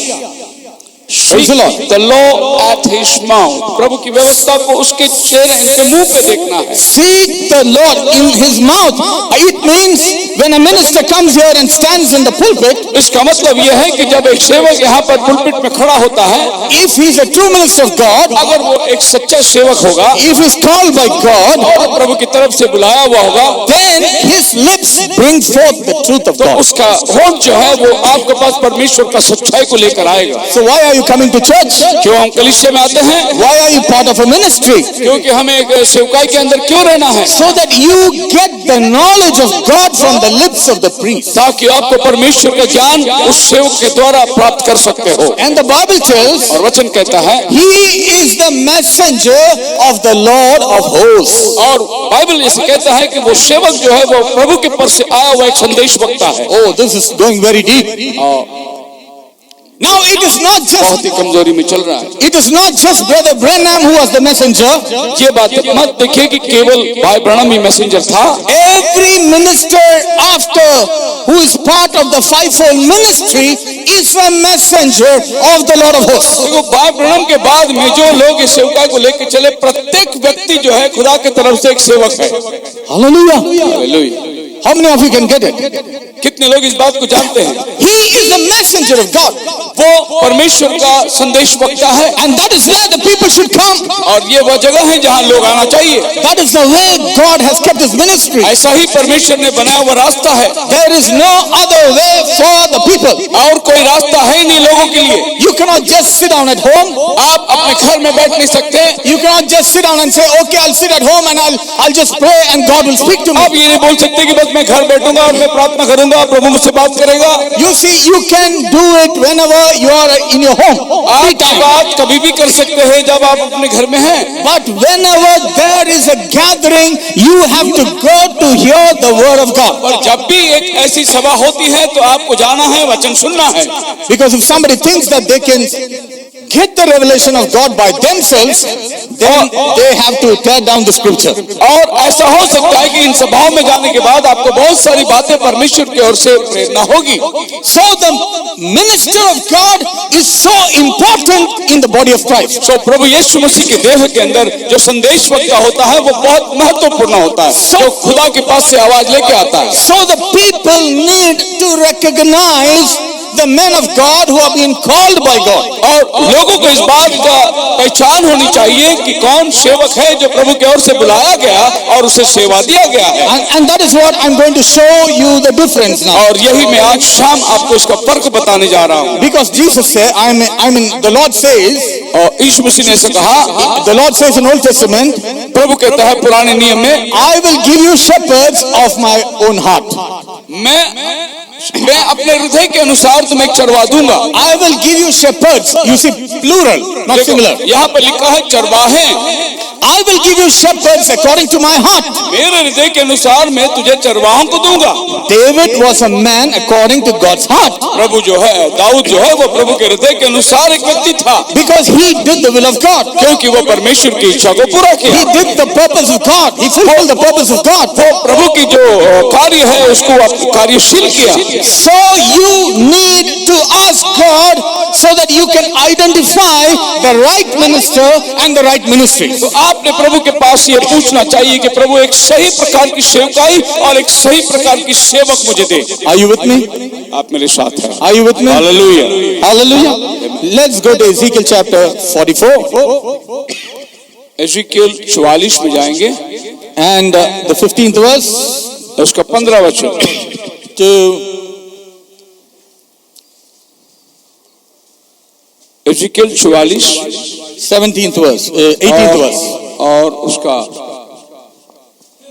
Seek the law at his mouth. प्रभु की व्यवस्था को उसके मुंह पे देखना है. Seek the Lord in his mouth. It means when a minister comes here and stands in the pulpit, इसका मतलब यह है कि जब एक सेवक यहाँ पर पुलपिट में खड़ा होता है, if he is a true minister of God, अगर वो एक सच्चा सेवक होगा, if he is called by God, और प्रभु की तरफ से बुलाया हुआ होगा, then his lips bring forth the truth of तो God. उसका होंठ जो है वो आपके पास परमेश्वर का सच्चाई को लेकर आएगा. So why are you coming to church? क्यों हम कलीसिया में आते हैं? Why are you part of a ministry? क्योंकि हमें एक सेवकाई के अंदर क्यों रहना है? So that you get the knowledge of God from the lips of the priest. ताकि आपको परमेश्वर का ज्ञान उस सेवक के द्वारा प्राप्त कर सकते हो. And the Bible tells, और वचन कहता है, he is the messenger of the Lord of hosts. और बाइबल इसे कहता है कि वो सेवक जो है वो प्रभु के पर से आया हुआ एक संदेश वक्ता है. Oh, this is going very deep. Now it is not बहुत ही just, कमजोरी में चल रहा है. it is not just Brother Branham who was the messenger. ये बात मत देखिए कि केवल भाई ब्रनम ही मैसेंजर था. Every minister after who is part of the fivefold ministry is a messenger of the Lord of hosts. देखो भाई ब्रनम के बाद में जो लोग इस सेवकाई को लेकर चले, प्रत्येक व्यक्ति जो है खुदा की तरफ से एक सेवक है. Hallelujah. Hallelujah. How many of you can get it? कितने लोग इस बात को जानते हैं? He is the messenger of God. वो परमेश्वर का संदेश वक्ता है, And that is where the people should come. और ये वह जगह है जहाँ लोग आना चाहिए। That is the way God has kept his ministry. ऐसा ही परमेश्वर ने बनाया हुआ रास्ता है, There is no other way for the people. और कोई रास्ता है ही नहीं लोगों के लिए। You cannot just sit down at home. आप अपने घर में बैठ नहीं सकते। You cannot just sit down and say, okay, I'll sit at home and I'll just pray and God will speak to me. आप ये नहीं बोल सकते कि बस मैं घर बैठूंगा और मैं प्रार्थना करूंगा, प्रभु मुझसे बात करेगा। You see, you can do it whenever you are in your home. आप बात कभी भी कर सकते हैं जब आप अपने घर में हैं। But whenever there is a gathering, you have to go to hear the word of God. और जब भी एक ऐसी सभा होती है तो आपको जाना है, वचन सुनना है। Because if somebody thinks that they can get the revelation of God by themselves, then they have to tear down the scripture. और ऐसा हो सकता है कि इन सभाओं में जाने के बाद आपको बहुत सारी बातें परमेश्वर की ओर से प्रेरणा होगी। So the minister of God is so important in the body of Christ. तो प्रभु यीशु मसीह के देह के अंदर जो संदेश वक्ता होता है वो बहुत महत्वपूर्ण होता है, जो खुदा के पास से आवाज लेके आता है। So the people need to recognize the men of God who are being called by God. और लोगों को इस बात का पहचान होनी चाहिए कि कौन सेवक है जो प्रभु की ओर से बुलाया गया और उसे सेवा दिया गया है। And that is what I'm going to show you the difference now. और यही मैं आज शाम आपको इसका फर्क बताने जा रहा हूँ। Because Jesus said, the Lord says, और यीशु मसीह ने ऐसा कहा, the Lord says in Old Testament, प्रभु कहता है पुराने नियम में, I will give you shepherds of my own heart. मैं अपने हृदय के अनुसार तुम्हें चरवा दूंगा। I will give you shepherds. You see, plural, not singular. यहाँ पर लिखा है चरवाहे। I will give you shepherds according to my heart. मेरे हृदय के अनुसार मैं तुझे चरवाहों को दूंगा। David was a man according to God's heart. प्रभु जो है, दाऊद जो है, वो प्रभु के हृदय के अनुसार एक व्यक्ति था। Because he did the will of God. क्योंकि वो परमेश्वर की इच्छा को पूरा किया। He did the purpose of God. He fulfilled the purpose of God. वो प्रभु की जो कार्य है उसको कार्यशील किया। So you need to ask God so that you can identify the right minister and the right ministry. तो आपने प्रभु के पास ये पूछना चाहिए कि प्रभु एक सही प्रकार की सेवकाई और एक सही प्रकार की सेवक मुझे दे। Are you with me? आप मेरे साथ हैं। Are you with me? Hallelujah. Hallelujah. Let's go to Ezekiel chapter 44. एजिकियल 44 में जाएंगे And the 15th verse उसका 15 वचन to एजिकियल 44 17th verse, 18th verse. और उसका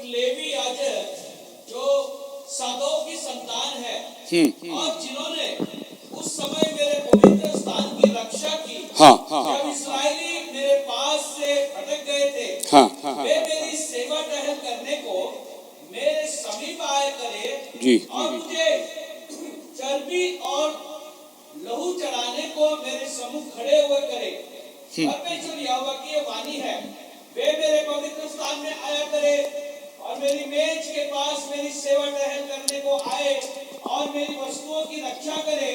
लेवी याजक जो सादोक की संतान है और जिन्होंने उस समय मेरे पवित्र स्थान की रक्षा की, हाँ जब इस्राएली मेरे पास से भटक गए थे, हाँ वे मेरी सेवा टहल करने को मेरे समीप आया करे जी और मुझे चर्बी और लहू चढ़ाने को मेरे सम्मुख खड़े हुए करे। परमेश्वर यहोवा की ये वाणी है, वे मेरे पवित्र स्थान में आया करे और मेरी मेज के पास मेरी सेवा टहल करने को आए और मेरी वस्तुओं की रक्षा करे,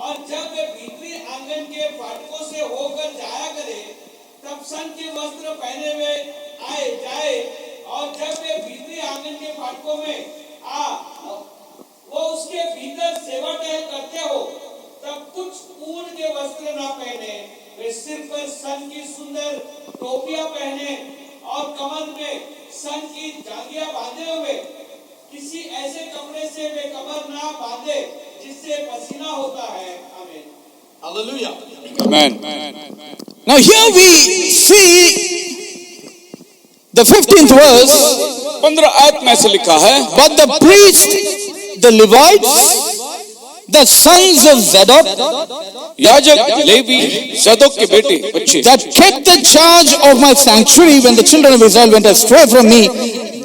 और जब वे भीतरी आंगन के फाटकों से होकर जाया करे तब सन के वस्त्र पहने हुए आए जाए, और जब वे भीतरी आंगन के फाटकों में वो उसके भीतर सेवा टहल करते हो तब कुछ ऊन के वस्त्र ना पहने, वे सिर पर सन की सुंदर टोपियां पहने और कमर में सन की जांघिया बांधे हुए, किसी ऐसे कपड़े से वे कमर ना बांधे जिससे पसीना होता है। आमीन। Hallelujah. Amen. Now here we see the 15th verse. 15 आयत में ऐसे लिखा है, But the priests, the Levites, the sons of Zadok, याजक लेवी सदोक के बेटे बच्चे that kept the charge of my sanctuary when the children of Israel went astray from me,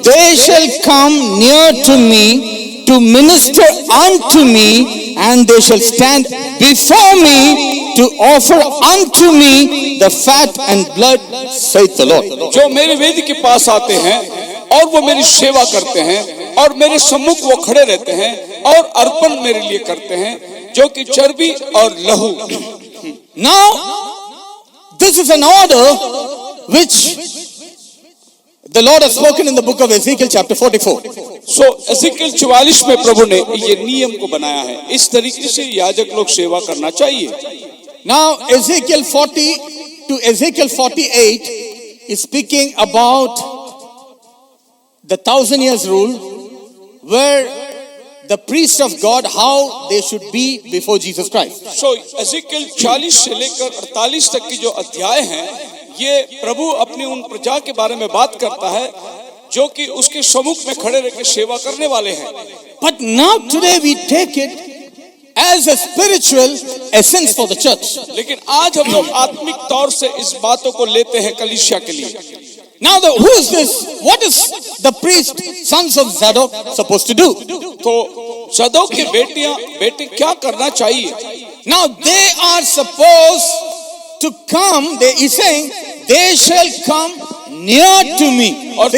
they shall come near to me to minister unto me, and they shall stand before me to offer unto me the fat and blood, saith the Lord. जो मेरे वेदी के पास आते हैं और वो मेरी सेवा करते हैं और मेरे सम्मुख वो खड़े रहते हैं और अर्पण मेरे लिए करते हैं, जो कि चर्बी और लहू। Now, this is an order which the Lord has spoken in the book of Ezekiel chapter 44. So Ezekiel 44 में प्रभु ने ये नियम को बनाया है, इस तरीके से याजक लोग सेवा करना चाहिए। Now, Ezekiel 40 to Ezekiel 48 is speaking about the 1,000 years rule, where the priests of God, how they should be before Jesus Christ. So Ezekiel 40 से लेकर 48 तक की जो अध्याय हैं, ये प्रभु अपनी उन प्रजा के बारे में बात करता है जो कि उसके सम्मुख में खड़े रहकर सेवा करने वाले हैं। But now today we take it as a spiritual essence for the church. लेकिन आज हम लोग आत्मिक तौर से इस बातों को लेते हैं कलीसिया के लिए। Now, who is this? What is the priest, sons of Zadok, supposed to do? तो सदोक के बेटे क्या करना चाहिए? Now, they are supposed to come. He's saying, they shall come near to me. और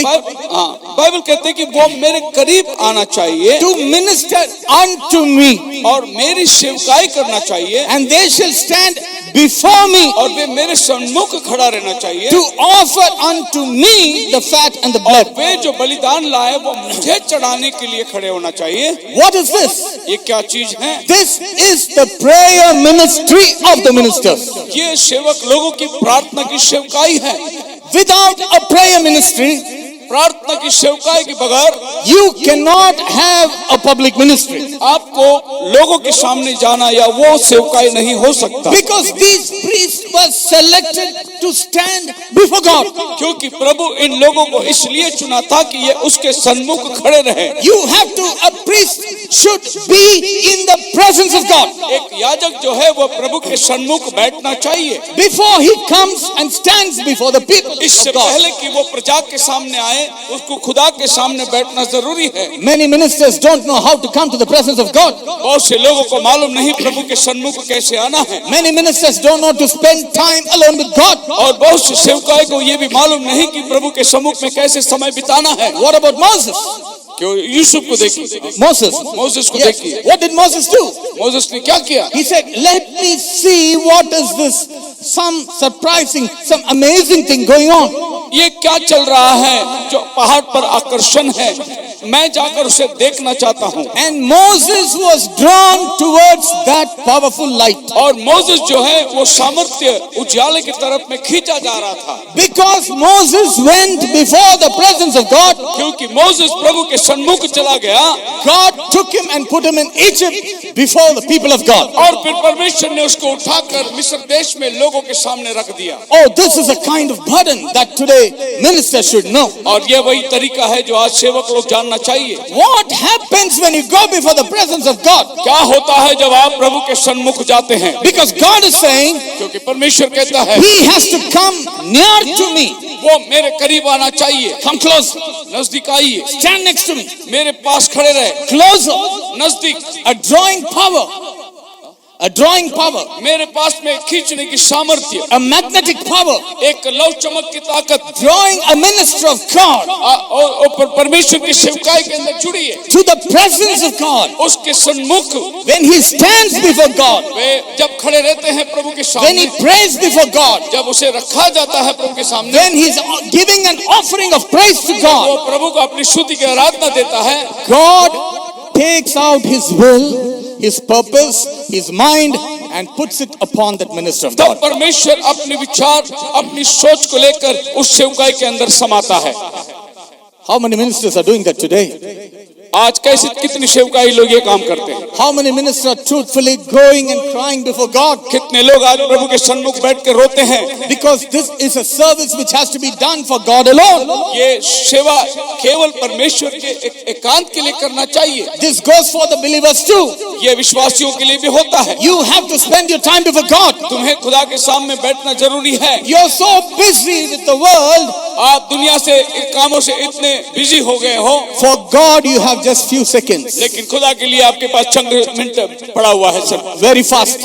बाइबल कहते हैं कि वो मेरे करीब आना चाहिए, To minister unto me. और मेरी सेवकाई करना चाहिए, And they shall stand before me. और वे मेरे सम्मुख खड़ा रहना चाहिए, To offer unto me the fat and the blood. वे जो बलिदान लाए वो मुझे चढ़ाने के लिए खड़े होना चाहिए। What is this? ये क्या चीज है? This is the prayer ministry of the ministers. ये सेवक लोगों की प्रार्थना की सेवकाई है। Without a prayer ministry, प्रार्थना की सेवकाई के बगैर you cannot have a public ministry. आपको लोगों के सामने जाना या वो सेवकाई नहीं हो सकता, Because these priests were selected to stand before God. क्योंकि प्रभु इन लोगों को इसलिए चुना था कि ये उसके सन्मुख खड़े रहे। A priest should be in the presence of God. एक याजक जो है वो प्रभु के सन्मुख बैठना चाहिए, Before he comes and stands before the people इससे of God. पहले कि वो प्रजा के सामने आए, उसको खुदा के सामने बैठना जरूरी है। Many ministers don't know how to come to the presence of God. बहुत से लोगों को मालूम नहीं प्रभु के सन्मुख कैसे आना है, Many ministers don't know to spend time alone with God. और बहुत से सेवकाई को ये भी मालूम नहीं कि प्रभु के सम्मुख में कैसे समय बिताना है। What about Moses? क्यों यूसुफ को देखिए, मोसेस को Yes. देखिए, What did Moses do? Moses ने क्या किया? He said, let me see what is this, some surprising, some amazing thing going on. ये क्या चल रहा है जो पहाड़ पर आकर्षण है, मैं जाकर उसे देखना चाहता हूँ। And Moses was drawn towards that powerful light. और मोसेस जो है वो सामर्थ्य उजाले की तरफ में खींचा जा रहा था, Because Moses went before the presence of God, क्योंकि मोसेस प्रभु के सन्मुख चला गया, God took him and put him in Egypt before the people of God. और फिर परमेश्वर ने उसको उठाकर मिस्र देश में लोगों के सामने रख दिया। Oh, this is a kind of burden that today ministers should know. और ये वही तरीका है जो आज सेवक लोग जानना चाहिए। What happens when you go before the presence of God? क्या होता है जब आप प्रभु के सन्मुख जाते हैं? Because God is saying, क्योंकि परमेश्वर कहता है He has to come near to me. वो मेरे करीब आना चाहिए। Come close. नजदीक आइए, Stand next to me. मेरे पास खड़े रहे, Closer. नजदीक, A drawing power. A drawing power. मेरे पास में खींचने की सामर्थ्य, A magnetic power. एक लौ चमक की ताकत, Drawing a minister of God और परमेश्वर की सेवकाई के अंदर जुड़ी है, to the presence of God. उसके सन्मुख When he stands before God, वे जब खड़े रहते हैं प्रभु के when he सामने, prays before God, जब उसे रखा जाता है प्रभु के सामने, when he's giving an offering of praise to वो God, प्रभु को अपनी स्तुति की आराधना देता है, God takes out his will, his purpose, his mind and puts it upon that minister of तब God. परमेश्वर अपने विचार, अपनी सोच को लेकर उस सेवकाई के अंदर समाता है। How many ministers are doing that today? आज कैसे कितनी सेवकाई लोग ये काम करते हैं? How many ministers are truthfully going and crying before God? कितने लोग आज प्रभु के सन्मुख बैठ के रोते हैं? Because this is a service which has to be done for God alone. ये सेवा केवल परमेश्वर के एकांत के लिए करना चाहिए। This goes for the believers too. ये विश्वासियों के लिए भी होता है। You have to spend your time before God. तुम्हें खुदा के सामने बैठना जरूरी है। You're so busy with the world. आप दुनिया से कामों से इतने बिजी हो गए हो, For God you have just few seconds. लेकिन खुदा के लिए आपके पास चंद मिनट पड़ा हुआ है सर, Very fast.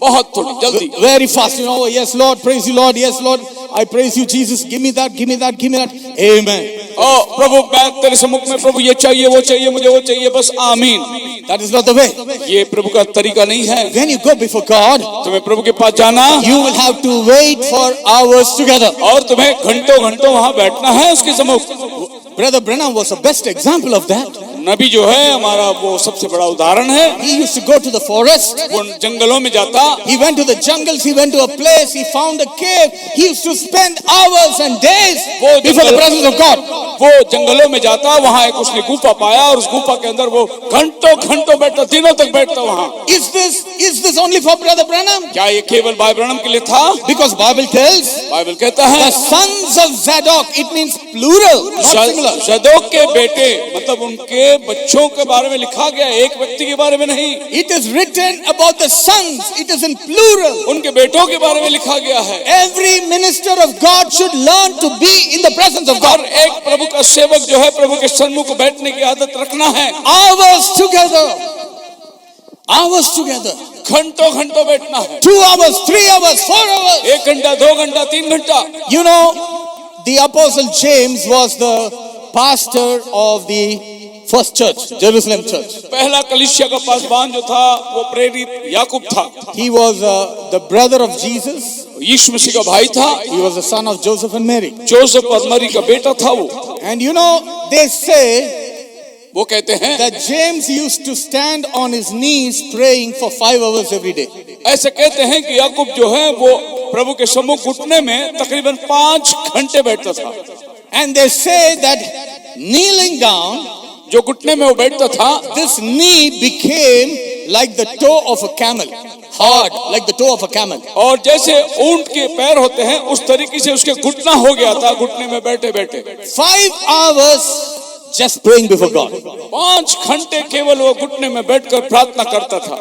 बहुत थोड़ी जल्दी। Very fast. You know, yes Lord, praise you Lord, yes Lord, I praise you Jesus, give me that, give me that, give me that. Amen. ओ प्रभु मैं तेरे सम्मुख में, प्रभु ये चाहिए वो चाहिए मुझे वो चाहिए, बस आमीन। That is not the way. ये प्रभु का तरीका नहीं है। When you go before God, तुम्हें प्रभु के पास जाना, you will have to wait for hours together. और तुम्हें घंटों घंटों वहां बैठना है उसके सम्मुख। Brother Branham was the best example of that. नबी जो है हमारा वो सबसे बड़ा उदाहरण है। He used to go to the forest. वो जंगलों में जाता, He went to the jungles. He went to a place. He found a cave. He used to spend hours and days before the presence of God. वो जंगलों में जाता, वहाँ एक उसने गुफा पाया और उस गुफा के अंदर वो घंटों घंटों बैठता, दिनों तक बैठता वहाँ। Is this only for Brother Branham? क्या ये केवल भाई ब्रैनम के लिए था? Because Bible tells बाइबल कहता है the sons of Zadok. It means plural, not singular. सदोक के बेटे, मतलब उनके बच्चों के बारे में लिखा गया, एक व्यक्ति के बारे में नहीं। It is written about the sons. It is in plural. उनके बेटों के बारे में लिखा गया है। Every minister of God should learn to be in the presence of God. हर एक प्रभु का सेवक जो है प्रभु के सन्मुख बैठने की आदत रखना है। Hours together. Hours together. घंटों घंटों बैठना है। 2 hours, 3 hours, 4 hours. 1 घंटा, 2 घंटा, 3 घंटा। You know, the apostle James was the pastor of the first church, Jerusalem church. पहला कलीसिया का पासबान जो था वो प्रेरित याकूब था। He was the brother of Jesus. यीशु मसीह का भाई था। He was the son of Joseph and Mary. Joseph और मरी का बेटा था वो। And you know, they say वो कहते हैं that James used to stand on his knees praying for 5 hours every day. ऐसे कहते हैं कि याकूब जो है वो प्रभु के सम्मुख घुटने में तकरीबन 5 घंटे बैठता था। And they say that kneeling down, जो घुटने में वो बैठता था, this knee became like the toe of a camel. Hard, like the toe of a camel. और जैसे ऊंट के पैर होते हैं उस तरीके से उसके घुटना हो गया था घुटने में बैठे बैठे। 5 hours just praying before God. 5 घंटे केवल वो घुटने में बैठकर प्रार्थना करता था।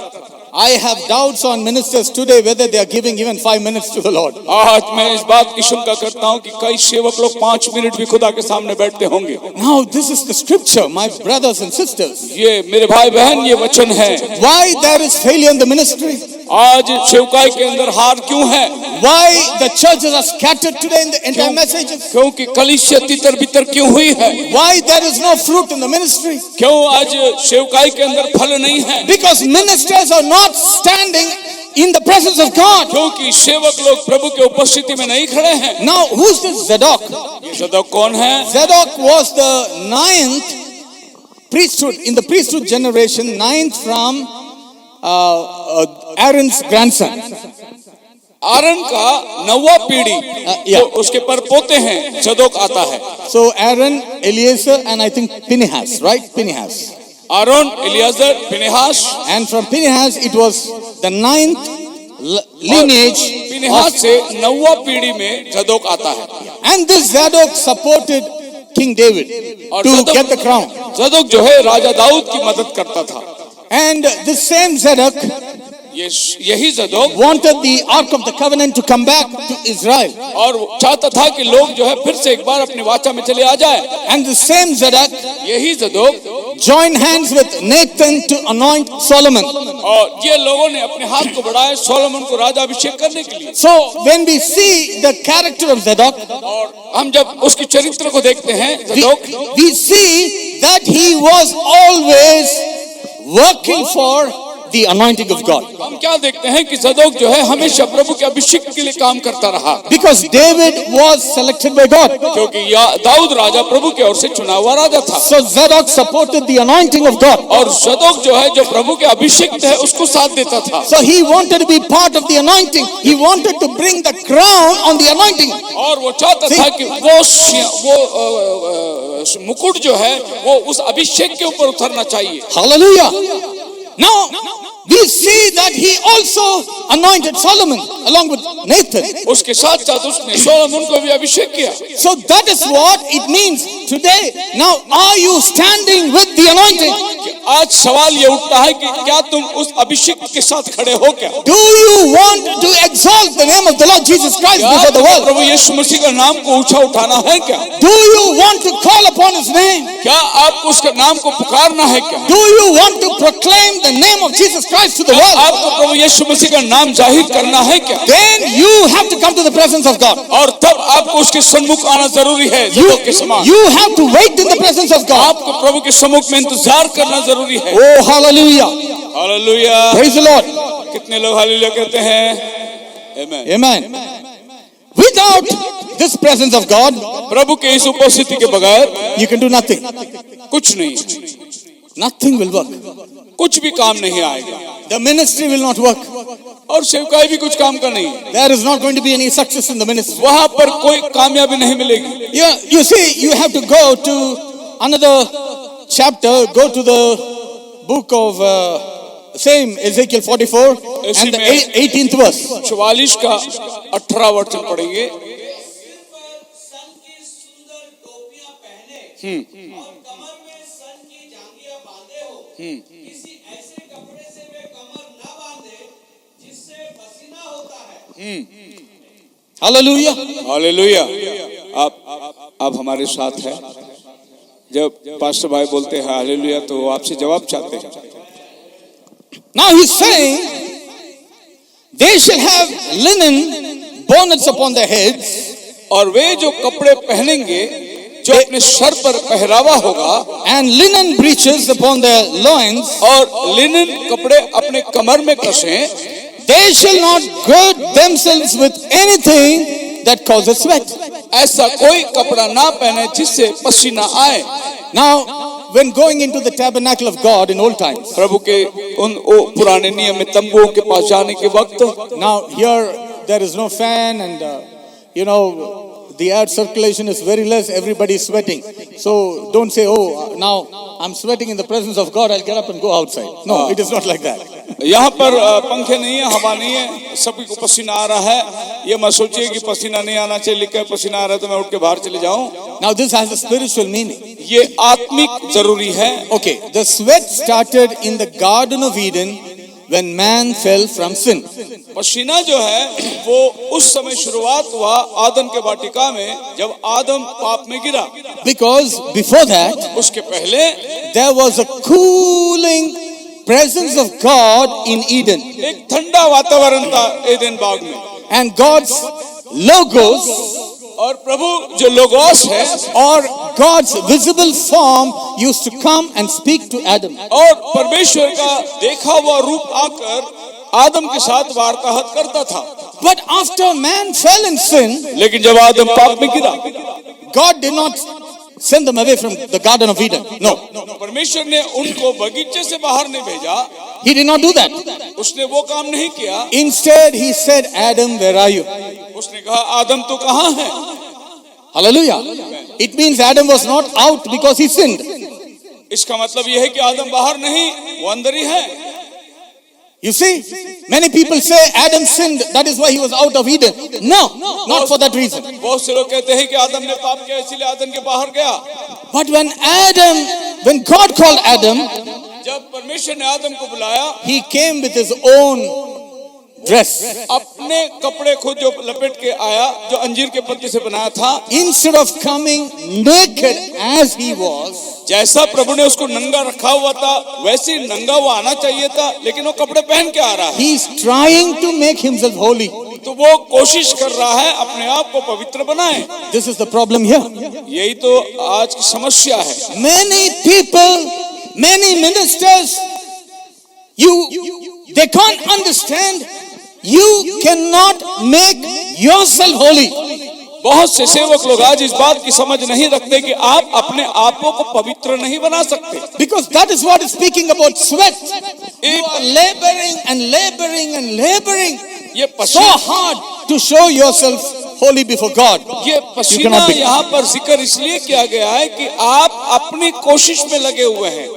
I have doubts on ministers today whether they are giving even 5 minutes to the Lord. आज मैं इस बात की शंका करता हूँ कि कई सेवक लोग 5 मिनट भी खुदा के सामने बैठते होंगे। Now this is the scripture, my brothers and sisters. ये मेरे भाई बहन ये वचन है। Why there is failure in the ministry? आज सेवकाई के अंदर हार क्यों है? Why the churches are scattered today in the entire messages? क्योंकि कलीसिया तितर बितर क्यों हुई है? Why there is no fruit in the ministry? क्यों आज सेवकाई के अंदर फल नहीं है? Because ministers are not standing in the presence of God. क्योंकि सेवक लोग प्रभु के उपस्थिति में नहीं खड़े हैं। Now who's this Zadok? ये सदोक कौन है? Zadok was the 9th priesthood in the priesthood generation, 9th from Aaron's grandson. आरन का 9वां पीढ़ी yeah. तो उसके पर पोते हैं सदोक आता है। So Aaron, Eliezer, and I think Phinehas, right? Phinehas. Aaron, Eleazar, Phinehas, And from Phinehas, it was the 9th lineage. Phinehas से 9वां पीढ़ी में सदोक आता है। And this Zadok supported King David to get the crown. सदोक जो है राजा दाऊद की मदद करता था। And this same Zadok यही सदोक wanted the Ark of the Covenant to come back to Israel. और चाहता था कि लोग जो है फिर से एक बार अपनी वाचा में चले आ जाए। And the same Zadok यही सदोक joined hands with Nathan to anoint Solomon. और ये लोगों ने अपने हाथ को बढ़ाए सोलोमन को राजा अभिषेक करने के लिए। So when we see the character of Zadok, और हम जब उसके चरित्र को देखते हैं सदोक, we see that he was always working for the anointing of God. हम क्या देखते हैं कि सदोक जो है हमेशा प्रभु के अभिषेक के लिए काम करता रहा। Because David was selected by God. क्योंकि दाऊद राजा प्रभु की ओर से चुना हुआ राजा था। So Zadok supported the anointing of God. और सदोक जो है जो प्रभु के अभिषेक है उसको साथ देता था। So he wanted to be part of the anointing. He wanted to bring the crown on the anointing. और वो चाहता था कि वो मुकुट जो है वो उस अभिषेक के ऊपर उतरना चाहिए। Hallelujah. Now we see that he also anointed Solomon along with Nathan. उसके साथ साथ उसने सोलोमन को भी अभिषेक किया। So that is what it means today. Now are you standing with the anointing? आज सवाल ये उठता है कि क्या तुम उस अभिषेक के साथ खड़े हो क्या? Do you want to exalt the name of the Lord Jesus Christ before the world? प्रभु यीशु मसीह का नाम को ऊंचा उठाना है क्या? Do you want to call upon his name? क्या आपको उसके नाम को पुकारना है क्या? Do you want to proclaim the name of Jesus Christ to the world? आपको प्रभु यीशु मसीह का नाम जाहिर करना है क्या? Then you have to come to the presence of God. और तब आपको उसके सम्मुख आना जरूरी है। सदोक के समान You have to wait in the presence of God. आपको प्रभु के सम्मुख में इंतजार करना जरूरी है। Oh, hallelujah. Hallelujah. Praise the Lord. कितने लोग हालेलुया कहते हैं? आमेन। Amen. Without this presence of God, प्रभु के इस उपस्थिति के बगैर you can do nothing. कुछ नहीं। nothing will work. कुछ भी काम नहीं आएगा The ministry will not work. और सेवकाई भी कुछ काम का नहीं है। There is not going to be any success in the ministry. वहां पर कोई कामयाबी नहीं मिलेगी। Yeah, you see, you have to go to another chapter, go to the book of same Ezekiel 44 and the 18th verse. 44 का 18 वचन पढ़ेंगे। सिर पर सन की सुंदर टोपियां पहने और कमर में सन की जांघिया बांधे हो, किसी ऐसे कपड़े से वे कमर न बांधे जिससे पसीना होता है। Hallelujah. हालेलुया। आप हमारे साथ हैं। जब पास्टर भाई बोलते हैं हालेलुया तो वो आपसे जवाब चाहते हैं। Now he's saying, they shall have linen bonnets upon their heads, और वे जो कपड़े पहनेंगे जो अपने सर पर पहरावा होगा and linen breeches upon their loins. और लिनन कपड़े अपने कमर में कसें। They shall not gird themselves with anything that causes sweat. ऐसा कोई कपड़ा ना पहने जिससे पसीना आए। Now, when going into the tabernacle of God in old times, प्रभु के उन पुराने नियम में तंबुओं के पास जाने के वक्त now here there is no fan and the air circulation is very less, everybody is sweating. So don't say, oh, now I'm sweating in the presence of God, I'll get up and go outside. No, it is not like that. यहाँ पर पंखे नहीं है, हवा नहीं है, सभी को पसीना आ रहा है। ये मत सोचिए कि पसीना नहीं आना चाहिए, लिखा है पसीना आ रहा है तो मैं उठ के बाहर चले जाऊं। Now this has a spiritual meaning. ये आत्मिक जरूरी है। Okay, the sweat started in the Garden of Eden when man fell from sin. पसीना जो है वो उस समय शुरुआत हुआ आदम के वाटिका में जब आदम पाप में गिरा। Because before that, उसके पहले there was a cooling presence of God in Eden. एक ठंडा वातावरण था एदेन बाग में। And God's logos और प्रभु जो लोगोस है or God's visible form used to come and speak to Adam. और परमेश्वर का देखा हुआ रूप आकर आदम के साथ वार्तालाप करता था। But after man fell in sin, लेकिन जब आदम पाप में गिरा, God did not send them away from the Garden of Eden. No, परमेश्वर ने उनको बगीचे से बाहर नहीं भेजा। He did not do that. उसने वो काम नहीं किया। Instead, He said, Adam, where are you? उसने कहा आदम तो कहाँ है? Hallelujah. It means Adam was not out because he sinned. इसका मतलब यह है कि आदम बाहर नहीं, वो अंदर ही है। You see, many people say Adam sinned, that is why he was out of Eden. No, not for that reason. बहुत से लोग कहते हैं कि आदम ने पाप किया इसलिए आदम के बाहर गया। But when God called Adam, जब परमेश्वर ने आदम को बुलाया, he came with his own dress. अपने कपड़े खुद जो लपेट के आया जो अंजीर के पत्ते से बनाया था। Instead of coming naked as he was, जैसा प्रभु ने उसको नंगा रखा हुआ था वैसे ही नंगा वो आना चाहिए था, लेकिन वो कपड़े पहन के आ रहा है। he is trying to make himself holy. तो वो कोशिश कर रहा है अपने आप को पवित्र बनाए। This is the problem here. यही तो आज की समस्या है। Many people, many ministers, they can't understand. You cannot make yourself holy. बहुत से सेवक लोग आज इस बात की समझ नहीं रखते कि आप अपने आपों को पवित्र नहीं बना सकते। Because that is what is speaking about sweat. You are laboring and laboring and laboring ये so hard to show yourself holy before God. ये पसीना यहाँ पर जिक्र इसलिए किया गया है कि आप अपनी कोशिश में लगे हुए हैं,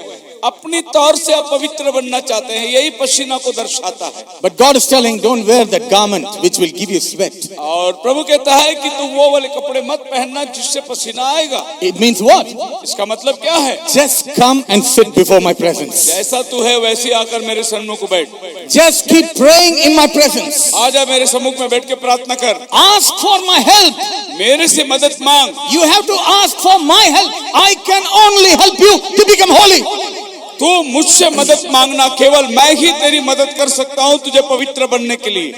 अपनी तौर से आप पवित्र बनना चाहते हैं, यही पसीना को दर्शाता है। But God is telling, don't wear that garment which will give you sweat. और प्रभु कहता है कि तुम वो वाले कपड़े मत पहनना जिससे पसीना आएगा। It means what? इसका मतलब क्या है? Just come and sit before my presence. जैसा तू है वैसे आकर मेरे सम्मुख बैठ। Just keep praying in my presence. आजा मेरे सम्मुख में बैठ के प्रार्थना कर। Ask for my help. मेरे से मदद मांग। You have to ask for my help. I can only help you to become holy. तू मुझसे मदद मांगना, केवल मैं ही तेरी मदद कर सकता हूँ तुझे पवित्र बनने के लिए।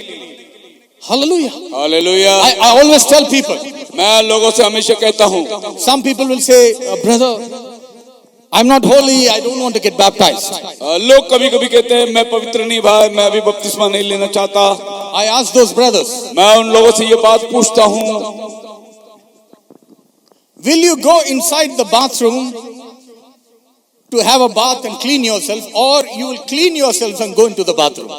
Hallelujah. Hallelujah. I always tell people. मैं लोगों से हमेशा कहता हूँ। Some people will say, brother, I'm not holy. I don't want to get baptized. लोग कभी कभी कहते हैं मैं पवित्र नहीं भाई, मैं अभी बपतिस्मा नहीं लेना चाहता। I ask those brothers. मैं उन लोगों से ये बात पूछता हूँ, Will you go inside the bathroom to have a bath and clean yourself, or you will clean yourself and go into the bathroom.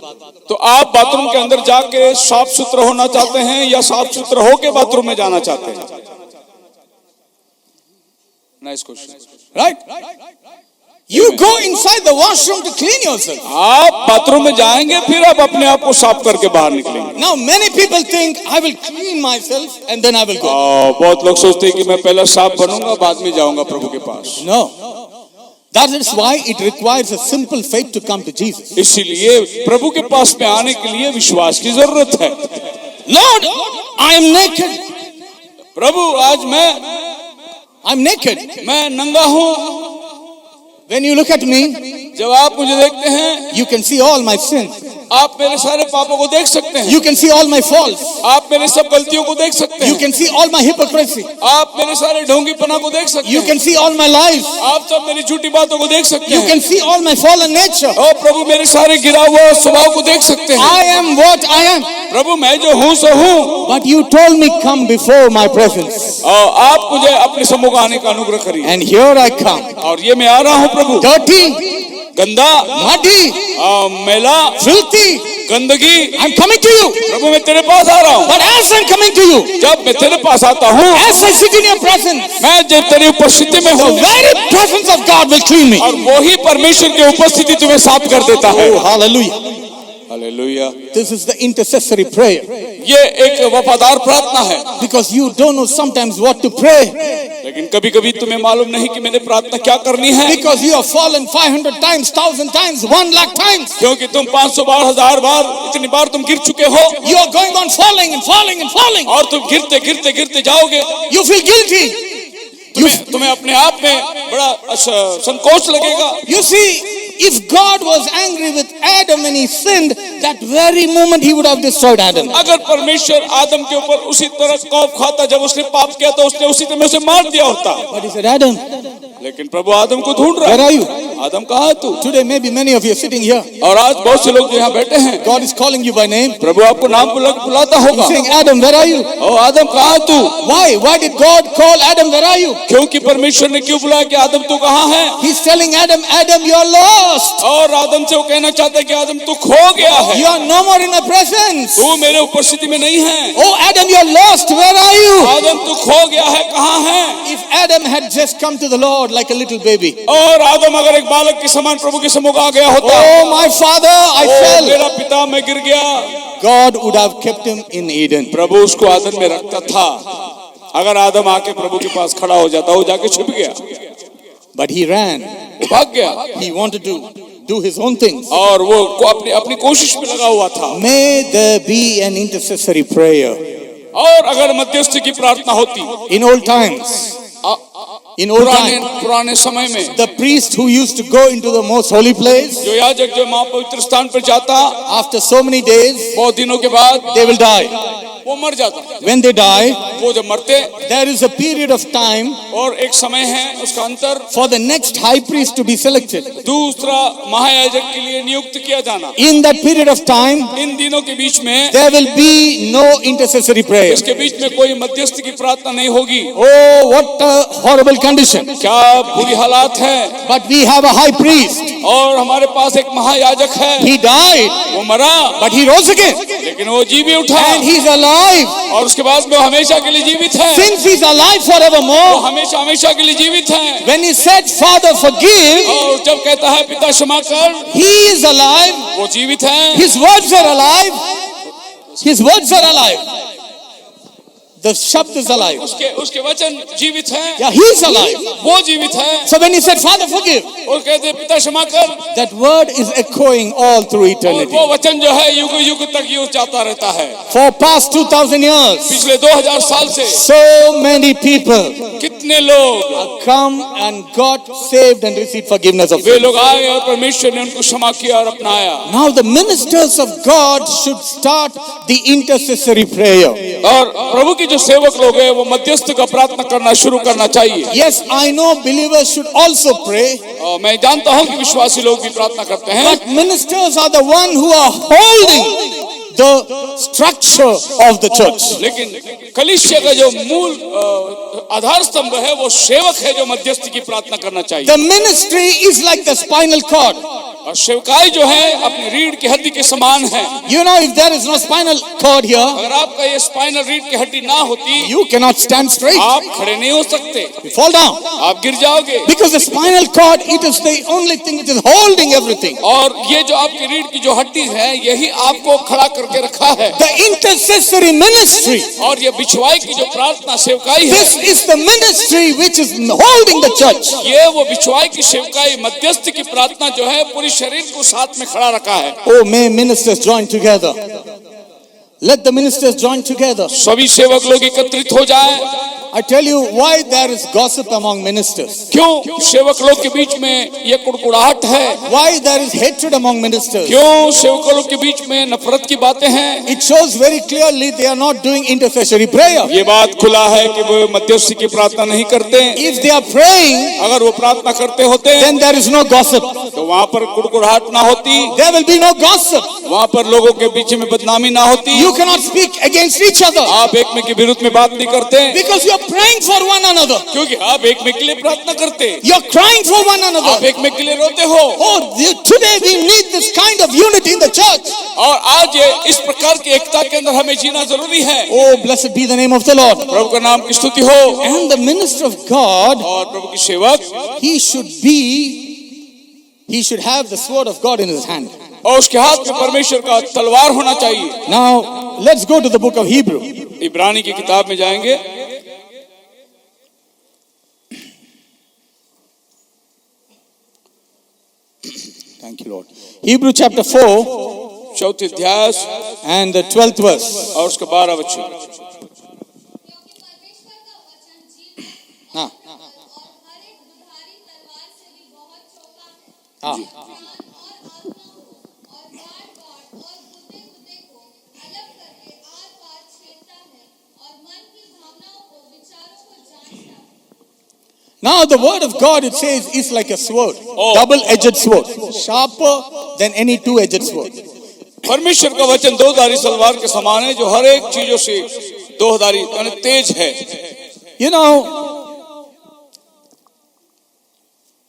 तो आप बाथरूम के अंदर जाके साफ सुथरा होना चाहते हैं या साफ सुथरा होके बाथरूम में जाना चाहते हैं? Nice question, Right? You go inside the washroom to clean yourself. आप बाथरूम में जाएंगे फिर आप अपने आप को साफ करके बाहर निकलेंगे। Now many people think I will clean myself and then I will go. बहुत लोग सोचते हैं कि मैं पहले साफ बनूंगा बाद में जाऊंगा प्रभु के पास। No. That is why it requires a simple faith to come to Jesus. इसीलिए प्रभु के पास में आने के लिए विश्वास की जरूरत है। Lord, I am naked. प्रभु आज I'm naked. मैं नंगा हूँ। When you look at me, जब आप मुझे देखते हैं you can see all my sins. आप मेरे सारे पापों को देख सकते हैं। You can see all my faults. आप मेरे सब गलतियों को देख सकते You हैं। can see all my hypocrisy. आप मेरे सारे ढोंगीपना को देख सकते You हैं। can see all my lies. आप सब मेरी झूठी बातों को देख सकते You हैं। can see all my fallen nature. और प्रभु मेरे सारे गिरा हुआ स्वभाव को देख सकते हैं। I am what I am. प्रभु मैं जो हूँ सो हूँ। But you told me come before my presence. और आप मुझे अपने सम्मुख आने का अनुग्रह करिए। And here I come. और ये मैं आ रहा हूँ प्रभु। Dirty, गंदा, muddy, मैला, filthy. गंदगी। I'm coming to you. प्रभु मैं तेरे पास आ रहा हूँ। But as I'm coming to you, जब मैं तेरे पास आता हूँ, as I sit in your presence, मैं जब तेरी उपस्थिति में the हूँ, very presence of God will clean me. और वही परमेश्वर की उपस्थिति तुम्हें साफ कर देता है। Oh, hallelujah. Hallelujah. This is the intercessory prayer. ये एक वफादार प्रार्थना है। Because you don't know sometimes what to pray. लेकिन कभी कभी तुम्हें मालूम नहीं कि मैंने प्रार्थना क्या करनी है। Because you have fallen 500 times, 1,000 times, 1,00,000 times. क्योंकि तुम 500 बार, 1000 बार, इतनी बार तुम गिर चुके हो। You are going on falling and falling and falling. और तुम गिरते गिरते गिरते जाओगे। You feel guilty. तुम्हें अपने आप में बड़ा संकोच लगेगा। You see, if God was angry with Adam when he sinned, that very moment he would have destroyed Adam. अगर परमेश्वर आदम के ऊपर उसी तरह खौफ खाता जब उसने पाप किया तो उसने उसी समय उसे मार दिया होता। But he said, Adam, लेकिन प्रभु आदम को ढूंढ रहा है। where are you? आदम कहाँ है तू? Today maybe many of you are sitting here. और आज बहुत से लोग जो यहाँ बैठे हैं, God is calling you by name. प्रभु आपको नाम बुलाता होगा। He's saying, Adam, where are you? ओ आदम कहाँ है तू? Why? Why did God call Adam, where are you? क्योंकि परमेश्वर ने क्यों बुलाया कि आदम तू कहाँ है? He's telling Adam, Adam, you are lost. और आदम से वो कहना चाहता है कि आदम तू खो गया है। You are no more in my presence. तू मेरे उपस्थिति में नहीं है। Oh, Adam, you are lost. Where are you? आदम तू खो गया है, कहाँ है? If Adam had just come to the Lord like a little baby. और आदम अगर एक बालक के समान प्रभु के सम्मुख आ गया होता, Oh, my father, I fell. मेरा पिता मैं गिर गया, God would have kept him in Eden. प्रभु उसको आदम में रखता था। अगर आदम आके प्रभु के पास खड़ा हो जाता, वो जाके छुप गया। But he ran. वो भाग गया। He wanted to do his own things. और वो अपनी कोशिश में लगा हुआ था। May there be an intercessory prayer. और अगर मध्यस्थी की प्रार्थना होती, In old times, in old times, पुराने समय में the priest who used to go into the most holy place, जो याजक जो महापवित्र स्थान पर जाता, after so many days, बहुत दिनों के बाद they will die. वो मर जाता। When they die, वो जब मरते, there is a period of time और एक समय है उसका अंतर, for the next high priest to be selected. दूसरा महायाजक के लिए नियुक्त किया जाना। In that period of time, इन दिनों के बीच में, there will be no intercessory prayer. इसके बीच में कोई मध्यस्थ की प्रार्थना नहीं होगी। Oh, what a horrible condition. क्या बुरी हालात है। But we have a high priest. और हमारे पास एक महायाजक है। He died, वो मरा, but he rose again. लेकिन वो जी भी उठा, And he's alive. और उसके बाद में वो हमेशा के लिए जीवित है। Since he's alive वो forevermore, हमेशा हमेशा के लिए जीवित है। when he said, Father, forgive, और जब कहता है पिता क्षमा कर, he is alive. वो जीवित है। His words are alive. His words are alive. The Shabd is alive. उसके वचन जीवित हैं। Yeah, he is alive. वो जीवित है। So when he said, Father, forgive, और कहते हैं पिता क्षमा कर, that word is echoing all through और eternity. वो वचन जो है युग युग तक यूं जाता रहता है। For past 2,000 years, पिछले 2000 साल से so many people कितने लोग have come and got saved and received forgiveness of way sin. लोग आए और परमेश्वर ने उनको क्षमा किया और अपनाया। Now the ministers of God should start the intercessory prayer. और प्रभु की जो सेवक लोग हैं वो मध्यस्थ का प्रार्थना करना शुरू करना चाहिए। Yes, I know believers should also pray, और मैं जानता हूँ कि विश्वासी लोग भी प्रार्थना करते हैं, but ministers are the one who are holding the structure of the church. लेकिन कलीसिया का जो मूल आधार स्तंभ है वो सेवक है जो मध्यस्थी की प्रार्थना करना चाहिए। The ministry is like the spinal cord. और सेवकाई जो है अपनी रीढ़ की हड्डी के समान है। You know, if there is no spinal cord here, अगर आपका ये स्पाइनल रीढ़ की हड्डी ना होती, you cannot stand straight. आप खड़े नहीं हो सकते, You fall down. आप गिर जाओगे। Because the spinal cord, it is the only thing which is holding everything. और ये जो आपकी रीढ़ की जो हड्डी है, यही आपको खड़ा करके रखा है। The intercessory ministry, और ये बिछवाई की जो प्रार्थना सेवकाई है, this is the ministry which is holding the church. ये वो बिछवाई की सेवकाई, मध्यस्थ की प्रार्थना जो है पूरी शरीर को साथ में खड़ा रखा है। Oh, may ministers join together. Let the ministers join together. सभी सेवक लोग एकत्रित हो जाएं। I tell you why there is gossip among ministers. क्यों सेवक लोग के बीच में ये कुड़कुड़ाहट है? Why there is hatred among ministers. क्यों सेवकों लोग के बीच में नफरत की बातें हैं? It shows very clearly they are not doing intercessory prayer. ये बात खुला है कि वो मध्यस्थी की प्रार्थना नहीं करते। If they are praying, अगर वो प्रार्थना करते होते then there is no gossip. तो वहाँ पर कुड़कुड़ाहट ना होती, There will be no gossip. वहाँ पर लोगों के बीच में बदनामी ना होती। You cannot speak against each other आप एक में के विरुद्ध में बात नहीं करते, because you are praying for one another. क्योंकि आप एक में के लिए प्रार्थना करते, You are crying for one आप another. एक में के लिए रोते हो। Oh, today we need this kind of unity in the church. और आज ये इस प्रकार की एकता के अंदर हमें जीना जरूरी है। Oh, blessed be the name of the Lord. प्रभु का नाम की स्तुति हो। And the minister of God, और प्रभु की सेवक, he should have the sword of God in his hand. और उसके हाथ में परमेश्वर का तलवार होना चाहिए। Now, let's go to the book of Hebrew. इब्रानी की किताब में जाएंगे। Thank you, Lord. Hebrew chapter 4 चौथे अध्याय and the 12th verse. और उसका 12 वचन। क्योंकि परमेश्वर का वचन जीवित हाँ, और हर एक दुधारी तलवार से भी बहुत चौका है, हाँ, प्राण और आत्मा को और गाड़-गाड़ और गुर्दे-गुर्दे को अलग करके आर-पार छेदता है और मन की भावनाओं को, विचारों को जांचता है। Now the word of God, it says, is like a sword, Oh. double-edged sword, sharper than any two-edged sword. परमेश्वर का वचन दो धारी तलवार के समान है, जो हर एक चीजों से दो धारी यानी तेज है। You know,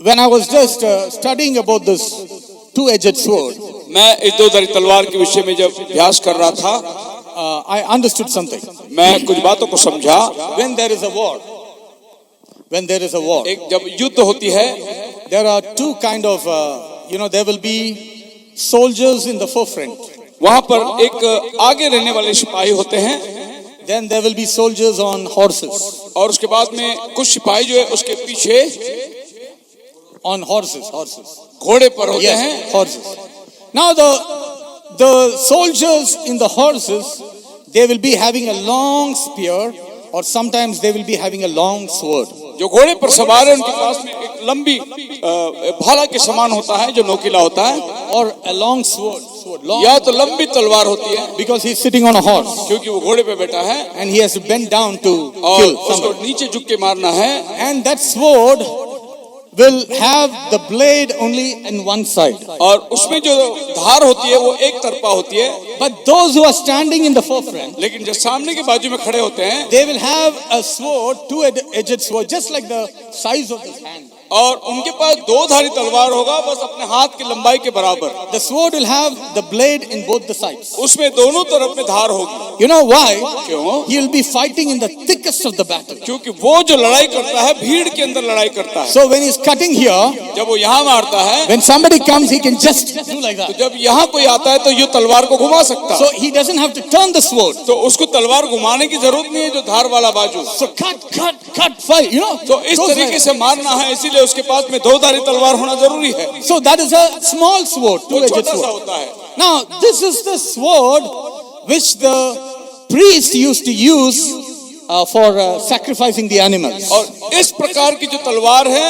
when I was just studying about this two-edged sword, मैं इस दो धारी तलवार के विषय में जब अभ्यास कर रहा था, I understood something. मैं कुछ बातों को समझा। When there is a war, एक जब युद्ध होती है, there are two kind of, there will be soldiers in the forefront. वहाँ पर एक आगे रहने वाले सिपाही होते हैं, Then there will be soldiers on horses. और उसके बाद में कुछ सिपाही जो है उसके पीछे On horses. घोड़े पर होते Yes, हैं। horses. Now the soldiers in the horses, they will be having a long spear, or sometimes they will be having a long sword. जो घोड़े पर सवार है उनके पास में एक लंबी भाला के समान होता है जो नोकीला होता है, Or a long sword. Long, या तो लंबी तलवार होती है because he's sitting on a horse क्योंकि वो घोड़े पे बैठा है and he has to bend down to और kill उसको somebody. नीचे झुक के मारना है। And that sword will have the blade only in one side. और उसमें जो धार होती है वो एक तरफा होती है, But those who are standing in the forefront, लेकिन जो सामने के बाजू में खड़े होते हैं they will have a sword, two-edged sword, just like the size of his hand. और उनके पास दो धारी तलवार होगा, बस अपने हाथ की लंबाई के बराबर। The sword will have the blade in both the sides. उसमें दोनों तरफ में धार होगी। You know why? क्यों? He will be fighting in the thickest of the battle. क्योंकि वो जो लड़ाई करता है भीड़ के अंदर लड़ाई करता है। So when he's cutting here, जब वो यहाँ मारता है, when somebody comes, he can just do like तो that. जब यहाँ कोई आता है तो ये तलवार को घुमा सकता So है। he doesn't have to turn the sword. तो उसको तलवार घुमाने की जरूरत नहीं है, जो धार वाला बाजू। So cut, fight, तो इस Goes तरीके like- से मारना है, इसीलिए उसके पास में दो धारी तलवार होना जरूरी है। So that is a small sword, वो two-edged छोटा सा sword. होता है। Now, this is the sword which the priest used to use for sacrificing the animals. और इस प्रकार की जो तलवार है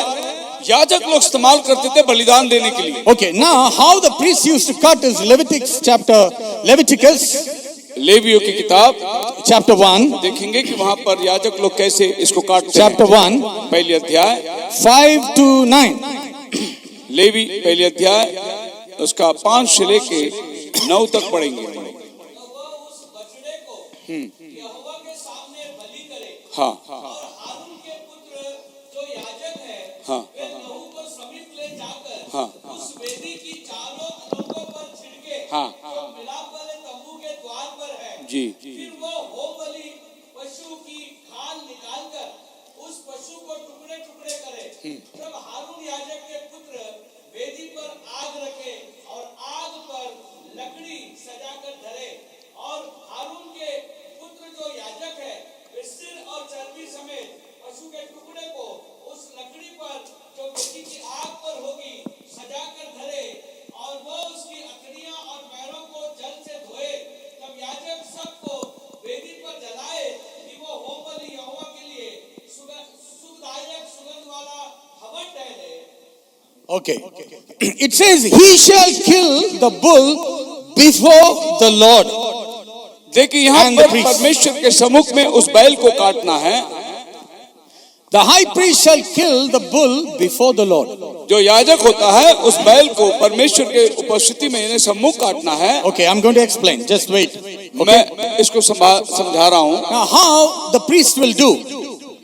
याजक लोग इस्तेमाल करते थे बलिदान देने के लिए। Okay, now how the priest used to cut is Leviticus लेवियों की किताब chapter 1, देखेंगे कि वहां पर याजक लोग कैसे इसको काटते chapter हैं। 1, पहले अध्याय 5 to 9. लेवी पहले अध्याय उसका 5 से लेके 9 तक पढ़ेंगे। यहोवा के सामने बलि करे हाँ और हारून के पुत्र जो याजक है हाँ वे लहू को समीप ले जाकर हाँ उस वेदी की चारों अंगों पर छिड़के हाँ जो मिलाप वाले तंबू के द्वार पर है। जी फिर वो होम बलि पशु की खाल निकालकर उस पशु को टुकड़े टुकड़े करे। जब हारून याजक के पुत्र वेदी पर आग रखे और आग पर लकड़ी सजाकर धरे और हारून के पुत्र जो याजक है वे सिर और चर्बी समेत पशु के टुकड़े को उस लकड़ी पर जो वेदी की आग पर होगी सजाकर धरे और वो उसकी अकड़ियां और पैरों को जल से धोए। तब याजक सबको वेदी पर जलाए कि वो होम बलि यहोवा के लिए सुखदायक सुगंध वाला हवन ठहरे। Okay. It says, he shall kill the bull before the Lord. देखिए यहाँ And the पर priest. परमेश्वर के सम्मुख में उस बैल को काटना है। The high priest shall kill the bull before the Lord. जो याजक होता है उस बैल को परमेश्वर के उपस्थिति में इन्हें सम्मुख काटना है। Okay, I'm going to explain. Just wait. मैं इसको समझा रहा हूँ। Now, how the priest will do?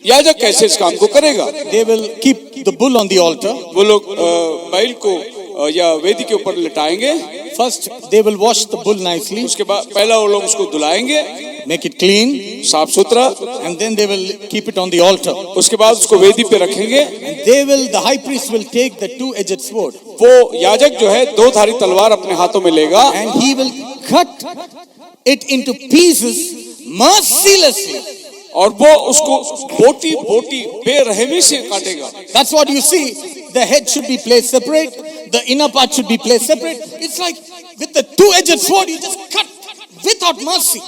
याजक कैसे इस काम को करेगा? They will keep the bull on the altar. वो लोग बैल को या वेदी के ऊपर लिटाएंगे। First, they will wash the bull nicely, उसके बाद पहला वो लोग उसको धुलाएंगे, make it clean, साफ सुथरा, and then they will keep it on the altar. उसके बाद उसको वेदी पे रखेंगे। And the high priest will take the two-edged sword, वो याजक जो है दो धारी तलवार अपने हाथों में लेगा and he will cut it into pieces mercilessly. और वो उसको बोटी बोटी बेरहमी से काटेगा। That's what you see. The head should be placed separate. The inner part should be placed separate. It's like with the two-edged sword, you just cut without mercy.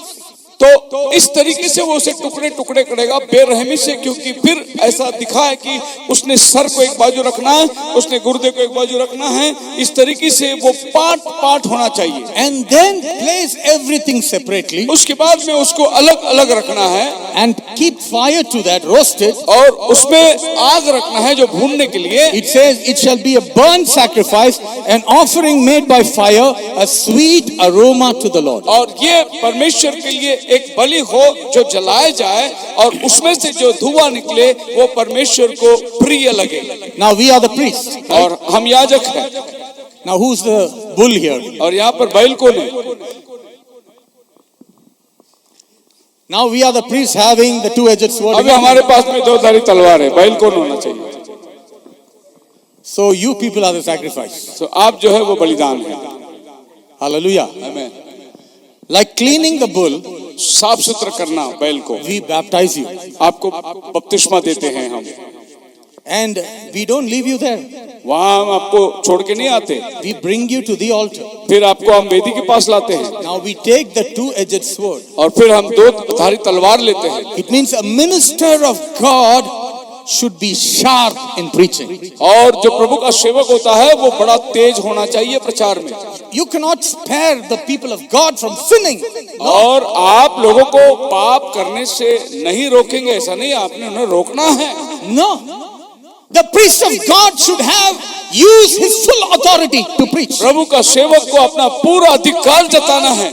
तो इस तरीके से वो उसे टुकड़े टुकड़े करेगा बेरहमी से, क्योंकि फिर ऐसा दिखा है कि उसने सर को एक बाजू रखना है, उसने गुर्दे को एक बाजू रखना है। इस तरीके से वो पार्ट पार्ट होना चाहिए। And then place everything separately उसके बाद में उसको अलग अलग रखना है and keep fire to that, roast it. और उसमें आग रखना है जो भूनने के लिए। It says it shall be a burnt sacrifice, an offering made by fire, a sweet aroma to the Lord. और ये परमेश्वर के लिए एक बलि हो जो जलाया जाए और उसमें से जो धुआं निकले वो परमेश्वर को प्रिय लगे। Now we are the priests. और हम याजक हैं। Now who's the bull here? और यहाँ पर बैल कौन है? Now we are the priests having the two-edged sword. अभी हमारे पास में दो धारी तलवार है, बैल कौन होना चाहिए? So you people are the sacrifice. तो आप जो है वो बलिदान है। Hallelujah. हमें Like cleaning the bull, साफ सुथरा करना बैल को, we baptize you. आपको बपतिस्मा देते हैं हम। And we don't leave you there. वहाँ हम आपको छोड़ के नहीं आते, We bring you to the altar. फिर आपको हम वेदी के पास लाते हैं Now we take the two-edged sword. और फिर हम दो धारी तलवार लेते हैं। It means a minister of God should be sharp in preaching. और जो प्रभु का सेवक होता है वो बड़ा तेज होना चाहिए प्रचार में। You cannot spare the people of God from sinning. और आप लोगों को पाप करने से नहीं रोकेंगे, ऐसा नहीं, आपने उन्हें रोकना है। No. The priest of God should have used his full authority to preach. प्रभु का सेवक को अपना पूरा अधिकार जताना है।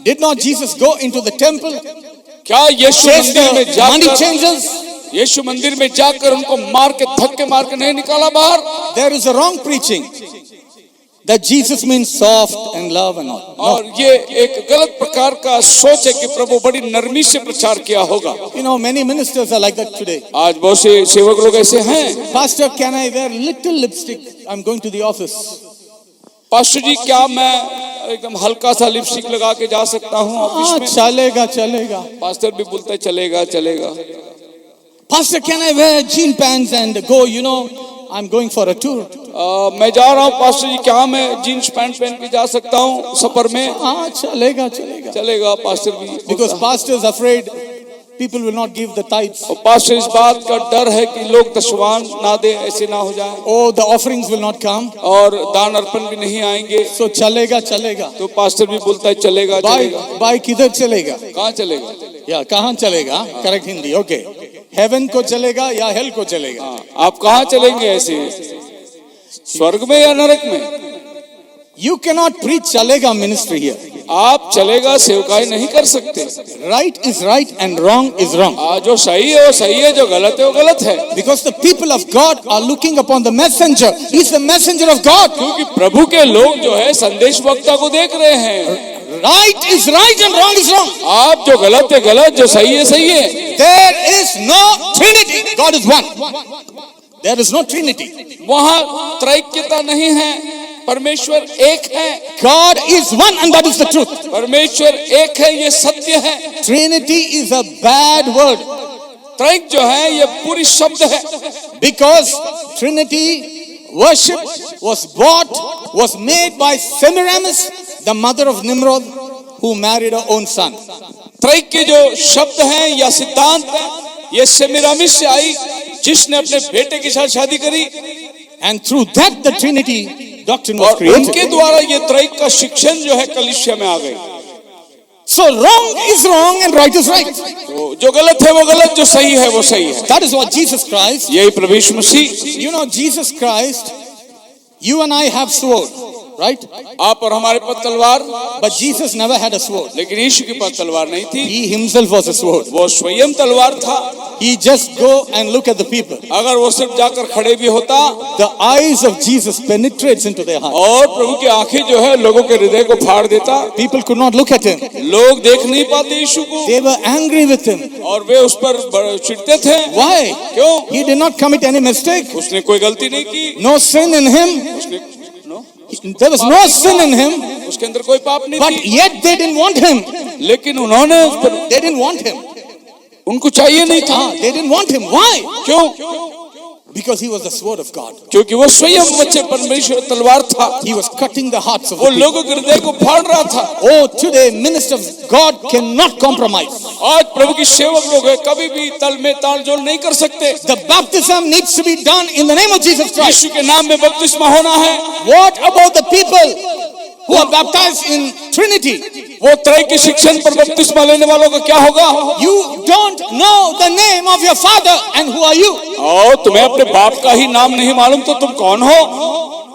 Did not Jesus go into the temple, क्या यीशु chase मंदिर में the money जाकर changers? यीशु मंदिर में जाकर उनको मार के धक्के मार के नहीं निकाला बाहर? There is a wrong preaching that Jesus means soft and love and all. और ये एक गलत प्रकार का सोच है कि प्रभु बड़ी नरमी से प्रचार किया होगा। You know, many ministers are like that today. आज बहुत से सेवक लोग ऐसे हैं। Pastor, can I wear little lipstick? I'm going to the office. Pastor ji क्या मैं एकदम हल्का सा लिपस्टिक लगा के जा सकता हूँ ऑफिस में? चलेगा चलेगा. पास्टर भी बोलता है चलेगा चलेगा। Pastor, can I wear jean pants and go? You know, I'm going for a tour. मैं जा रहा हूँ पास्टर जी, क्या मैं जीन्स पैंट पहन के जा सकता हूँ सफर में? हाँ चलेगा चलेगा. चलेगा पास्टर भी। Because pastor is afraid people will not give the tithes. और पास्टर इस बात का डर है कि लोग दशवान ना दे, ऐसे ना हो जाए, Oh, the offerings will not come. और दान अर्पण भी नहीं आएंगे। So चलेगा चलेगा. तो पास्टर भी बोलता है चलेगा चलेगा। बाय किधर चलेगा? कहाँ चलेगा? या कहाँ चलेगा? करेक्ट हिंदी. ओके. हेवन को चलेगा या हेल को चलेगा? हाँ, आप कहाँ चलेंगे ऐसे? स्वर्ग में या नरक में? You cannot preach चलेगा ministry here. आप चलेगा सेवकाई नहीं कर सकते। Right is right and wrong is wrong. जो सही है वो सही है, जो गलत है वो गलत है। Because the people of God are looking upon the messenger. He is the messenger of God. क्योंकि प्रभु के लोग जो है संदेश वक्ता को देख रहे हैं। Right is right and wrong is wrong. आप जो गलत है गलत, जो सही है सही है। There is no Trinity. God is one. There is no Trinity. वहाँ त्रैक्यता नहीं है, परमेश्वर एक है। God is one and that is the truth. परमेश्वर एक है, ये सत्य है। Trinity is a bad word त्रैक जो है ये पूरी शब्द है। because Trinity worship was made by Semiramis, the mother of Nimrod, who married her own son. त्रैक के जो शब्द हैं या सिद्धांत है, ये सेमिरामिस से आई, जिसने अपने बेटे के साथ शादी करी। And through that the Trinity doctrine was और created. उनके द्वारा ये त्रैक का शिक्षण जो है कलीसिया में आ गई। So wrong is wrong and right is right. तो जो गलत है वो गलत, जो सही है वो सही है। That is what Jesus Christ. यही प्रभु यीशु मसीह। You know, Jesus Christ, you and I have sword, right? आप और हमारे पास तलवार, But Jesus never had a sword. लेकिन यीशु के पास तलवार नहीं थी। He himself was a sword. वो स्वयं तलवार था। He just go and look at the people. अगर वो सिर्फ जाकर खड़े भी होता, The eyes of Jesus penetrates into their heart. और प्रभु की आंखें जो है लोगों के हृदय को फाड़ देता। People could not look at him. लोग देख नहीं पाते यीशु को, They were angry with him. और वे उस पर चिढ़ते थे। Why? क्यों? He did not commit any mistake. उसने कोई गलती नहीं की। No sin in him. उसने There was no sin in him. उसके अंदर कोई पाप नहीं But थी। yet they didn't want him. लेकिन उन्होंने उस पर, They didn't want him. उनको चाहिए नहीं था। They didn't want him. Why? क्यों? Because he was the sword of God. क्योंकि वो स्वयं बच्चे परमेश्वर तलवार था। He was cutting the hearts of वो the people. लोगों के हृदय को फाड़ रहा था। Oh, today ministers of God cannot compromise. आज प्रभु की सेवक लोग हैं, कभी भी तल में तालजोल नहीं कर सकते। The baptism needs to be done in the name of Jesus Christ. यीशु के नाम में बपतिस्मा होना है। What about the people who are baptized in Trinity? वो त्रय के शिक्षण पर बपतिस्मा लेने वालों का क्या होगा? You don't know the name of your father, and who are you? और तुम्हें अपने बाप का ही नाम नहीं मालूम तो तुम कौन हो?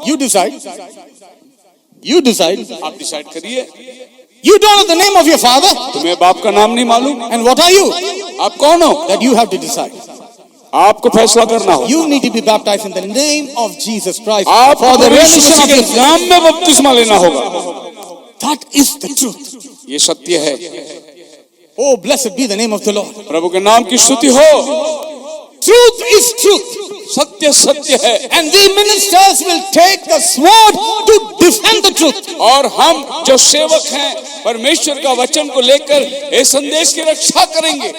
You decide. You decide. आप डिसाइड करिए। You don't know the name of your father, तुम्हें बाप का नाम नहीं मालूम, and what are you? आप कौन हो? That you have to decide. आपको फैसला करना हो। You need to be baptized in the name of Jesus Christ आप for the remission of के your sins. नाम में बपतिस्मा लेना होगा। That is the truth. ये सत्य है। Oh, blessed be the name of the Lord. प्रभु के नाम की स्तुति हो। Truth is truth. सत्य सत्य है। And we ministers will take the sword to defend the truth. और हम जो सेवक हैं परमेश्वर का वचन को लेकर इस संदेश की रक्षा करेंगे।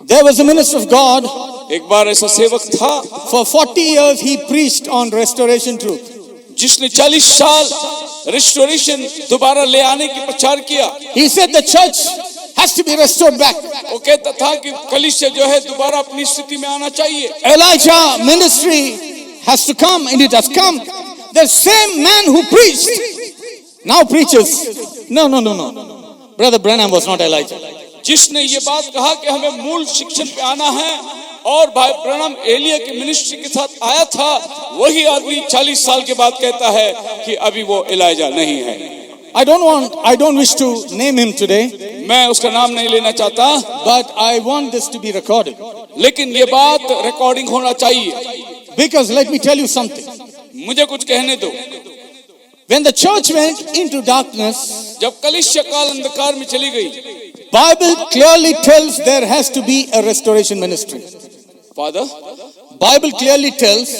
There was a minister of God. एक बार ऐसा सेवक था, For 40 years he preached on restoration truth. जिसने 40 साल रिस्टोरेशन दोबारा ले आने की प्रचार किया। He said the church has to be restored back. वो कहता था कि कलीसिया जो है दोबारा अपनी स्थिति में आना चाहिए। Elijah ministry has to come, and it has come. The same man who preached now preaches. No. Brother Branham was not Elijah. जिसने ये बात कहा कि हमें मूल शिक्षण पे आना है और भाई ब्रैनम एलिया की मिनिस्ट्री के साथ आया था, वही आदमी 40 साल के बाद कहता है कि अभी वो एलिजा नहीं है। I don't wish to name him today, मैं उसका नाम नहीं लेना चाहता, but I want this to be recorded. लेकिन ये बात रिकॉर्डिंग होना चाहिए। Because let me tell you something. मुझे कुछ कहने दो। When the church went into darkness, जब कलीसिया काल अंधकार में चली गई, Bible clearly tells there has to be a restoration ministry. Father, Bible clearly tells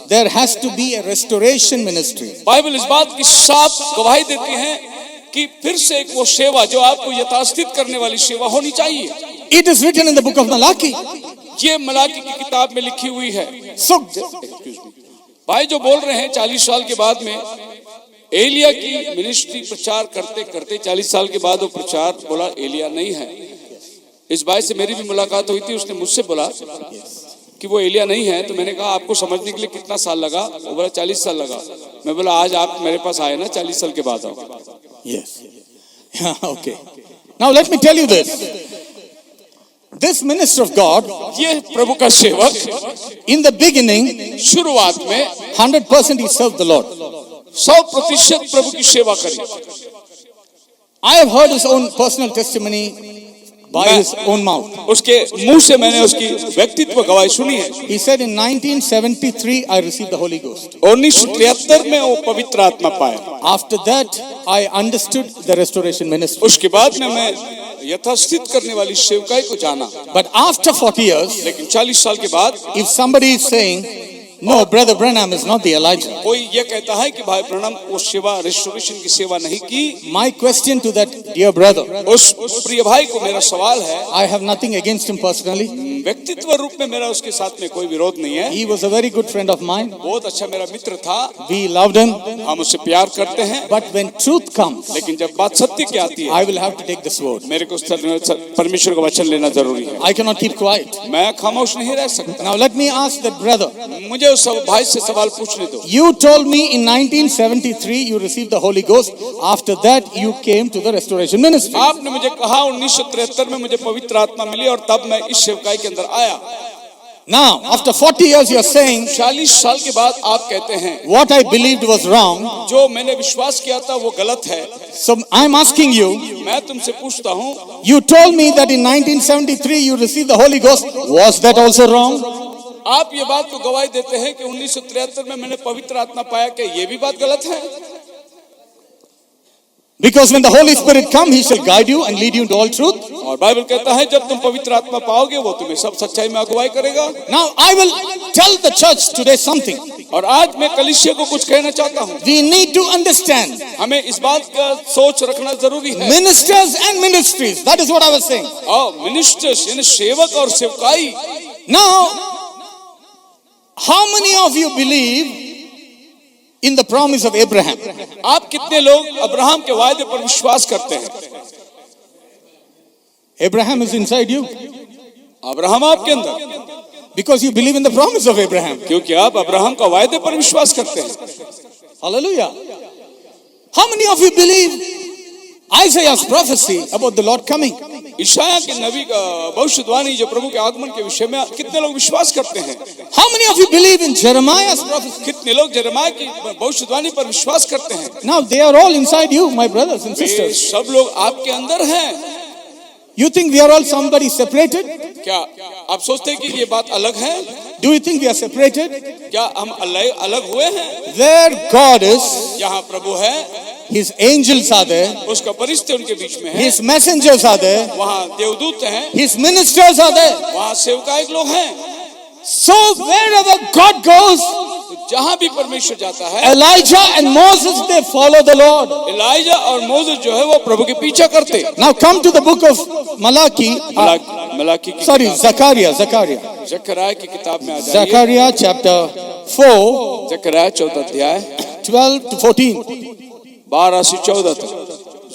there has to be a restoration ministry. Bible इस बात की साफ गवाही देती है कि फिर से एक वो सेवा जो आपको यथास्थित करने वाली सेवा होनी चाहिए। It is written in the book of Malachi. ये मलाकी की किताब में लिखी हुई है। So, भाई जो बोल रहे हैं 40 साल के बाद में एलिया की मिनिस्ट्री प्रचार करते करते 40 साल के बाद वो प्रचार बोला एलिया नहीं है। इस भाई से मेरी भी मुलाकात हुई थी, उसने मुझसे बोला कि वो एलिया नहीं है। तो मैंने कहा आपको समझने के लिए कितना साल लगा? वो बोला 40 साल लगा। मैं बोला आज आप मेरे पास आए ना, 40 साल के बाद आओ। yes. Okay. Now let me tell you this. This minister of God, ये प्रभु का सेवक in the beginning, शुरुआत में 100% he served the Lord. 100% प्रभु की सेवा करी। I have heard his own personal testimony by his own mouth. उसके मुंह से मैंने उसकी व्यक्तित्व गवाही सुनी है। He said in 1973 I received the Holy Ghost. 1973 में वो पवित्र आत्मा पाया। After that I understood the restoration ministry. उसके बाद में मैं यथास्थित करने वाली सेवकाई को जाना। But after 40 years, लेकिन 40 साल के बाद if somebody is saying, no, Brother Branham is not the Elijah, कोई ये कहता है कि भाई ब्रैनम वो सेवा रेस्टोरेशन की सेवा नहीं की। my question to that dear brother, उस प्रिय भाई को मेरा सवाल है, I have nothing against him personally. व्यक्तित्व रूप में मेरा उसके साथ में कोई विरोध नहीं है। He was a very good friend of mine. बहुत अच्छा मेरा मित्र था। We loved him. हम उससे प्यार करते हैं। But when truth comes, लेकिन जब बात सत्य की आती है, I will have to take the sword. मेरे को परमेश्वर का वचन लेना जरूरी है। I cannot keep quiet. मैं खामोश नहीं रह सकता। Now let me ask that brother. मुझे उस भाई से सवाल पूछने दो। You told me in 1973 you received the Holy Ghost. After that you came to the restoration ministry. आपने मुझे कहा 1973 में मुझे पवित्र आत्मा मिली और तब मैं इस सेवकाई के अंदर आया। Now after 40 years you are saying 40 साल के बाद आप कहते हैं what I believed was wrong. जो मैंने विश्वास किया था वो गलत है। So I'm asking you, मैं तुमसे पूछता हूँ, you told me that in 1973 you received the Holy Ghost. Was that also wrong? आप ये बात को गवाही देते हैं कि 1973 में मैंने पवित्र आत्मा पाया, क्या ये भी बात गलत है? Because when the Holy Spirit come, He shall guide you and lead you into all truth. और बाइबल कहता है जब तुम पवित्र आत्मा पाओगे वो तुम्हें सब सच्चाई में अगुवाई करेगा। Now I will tell the church today something. और आज मैं कलीसिया को कुछ कहना चाहता हूँ। We need to understand. हमें इस बात का सोच रखना जरूरी है। Ministers and ministries. That is what I was saying. Ministers यानी सेवक और सेवकाई। Now, how many of you believe in the promise of Abraham? आप कितने लोग अब्राहम के वायदे पर विश्वास करते हैं? Abraham is inside you Abraham आपके अंदर, because you believe in the promise of Abraham. क्योंकि आप अब्राहम का वायदे पर विश्वास करते हैं। Hallelujah. How many of you believe Isaiah's prophecy about the Lord coming? Isaiah के नबी का भविष्यवाणी जो प्रभु के आगमन के विषय में कितने लोग विश्वास करते हैं? How many of you believe in Jeremiah's prophecy? कितने लोग यिर्मयाह की भविष्यवाणी पर विश्वास करते हैं? Now they are all inside you, my brothers and ये sisters. सब लोग आपके अंदर हैं। You think we are all somebody separated? क्या आप सोचते हैं कि ये बात अलग है? Do you think we are separated? क्या हम अलग हुए हैं? Where God is, यहाँ प्रभु है, His angels are there, उसका परिस्थिति उनके बीच में है, His messengers are there, वहाँ देवदूत हैं, His ministers are there. वहाँ सेवकाई लोग हैं। So wherever God goes, जहाँ भी परमेश्वर जाता है, Elijah and Moses, they follow the Lord. Elijah और मोसेस जो है वो प्रभु के पीछा करते। Now come to the book of Malachi. Malachi की Sorry, Zechariah. जकरिया की किताब में आ जाइए। Zechariah chapter 4, जकरिया 4 अध्याय 12 to 14. 12 से 14 तक।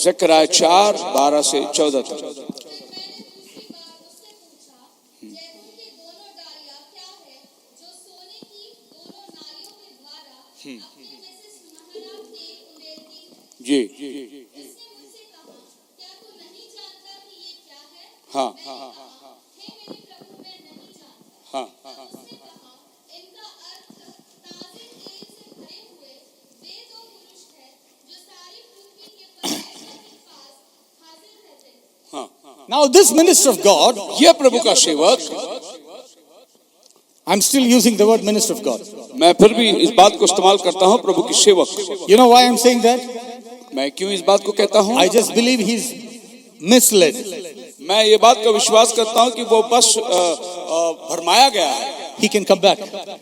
जकरिया 4 12 से 14 तक। फिर मैंने दूसरी बार उससे पूछा, जैतून की दोनों डालियां क्या है जो सोने की दोनों नालियों के द्वारा अपने में से सुनहरा तेल उंडेलती है? जी उसने मुझसे कहा, क्या तू नहीं जानता कि ये क्या है? हाँ मैंने कहा, हे मेरे प्रभु, मैं नहीं जानता। हाँ तब उसने कहा, इनका अर्थ ताजे तेल से भरे हुए वे दो पुरुष हैं जो सारी पृथ्वी के परमेश्वर के पास हाजिर रहते हैं। हाँ। Now this minister of God, यह प्रभु का सेवक, I'm still using the word minister of God. मैं फिर भी इस बात को इस्तेमाल करता हूँ प्रभु की सेवक। You know why I'm saying that? मैं क्यों इस बात को कहता हूँ? I just believe he's misled. मैं ये बात का विश्वास करता हूँ कि वो बस भरमाया गया है, He can come back.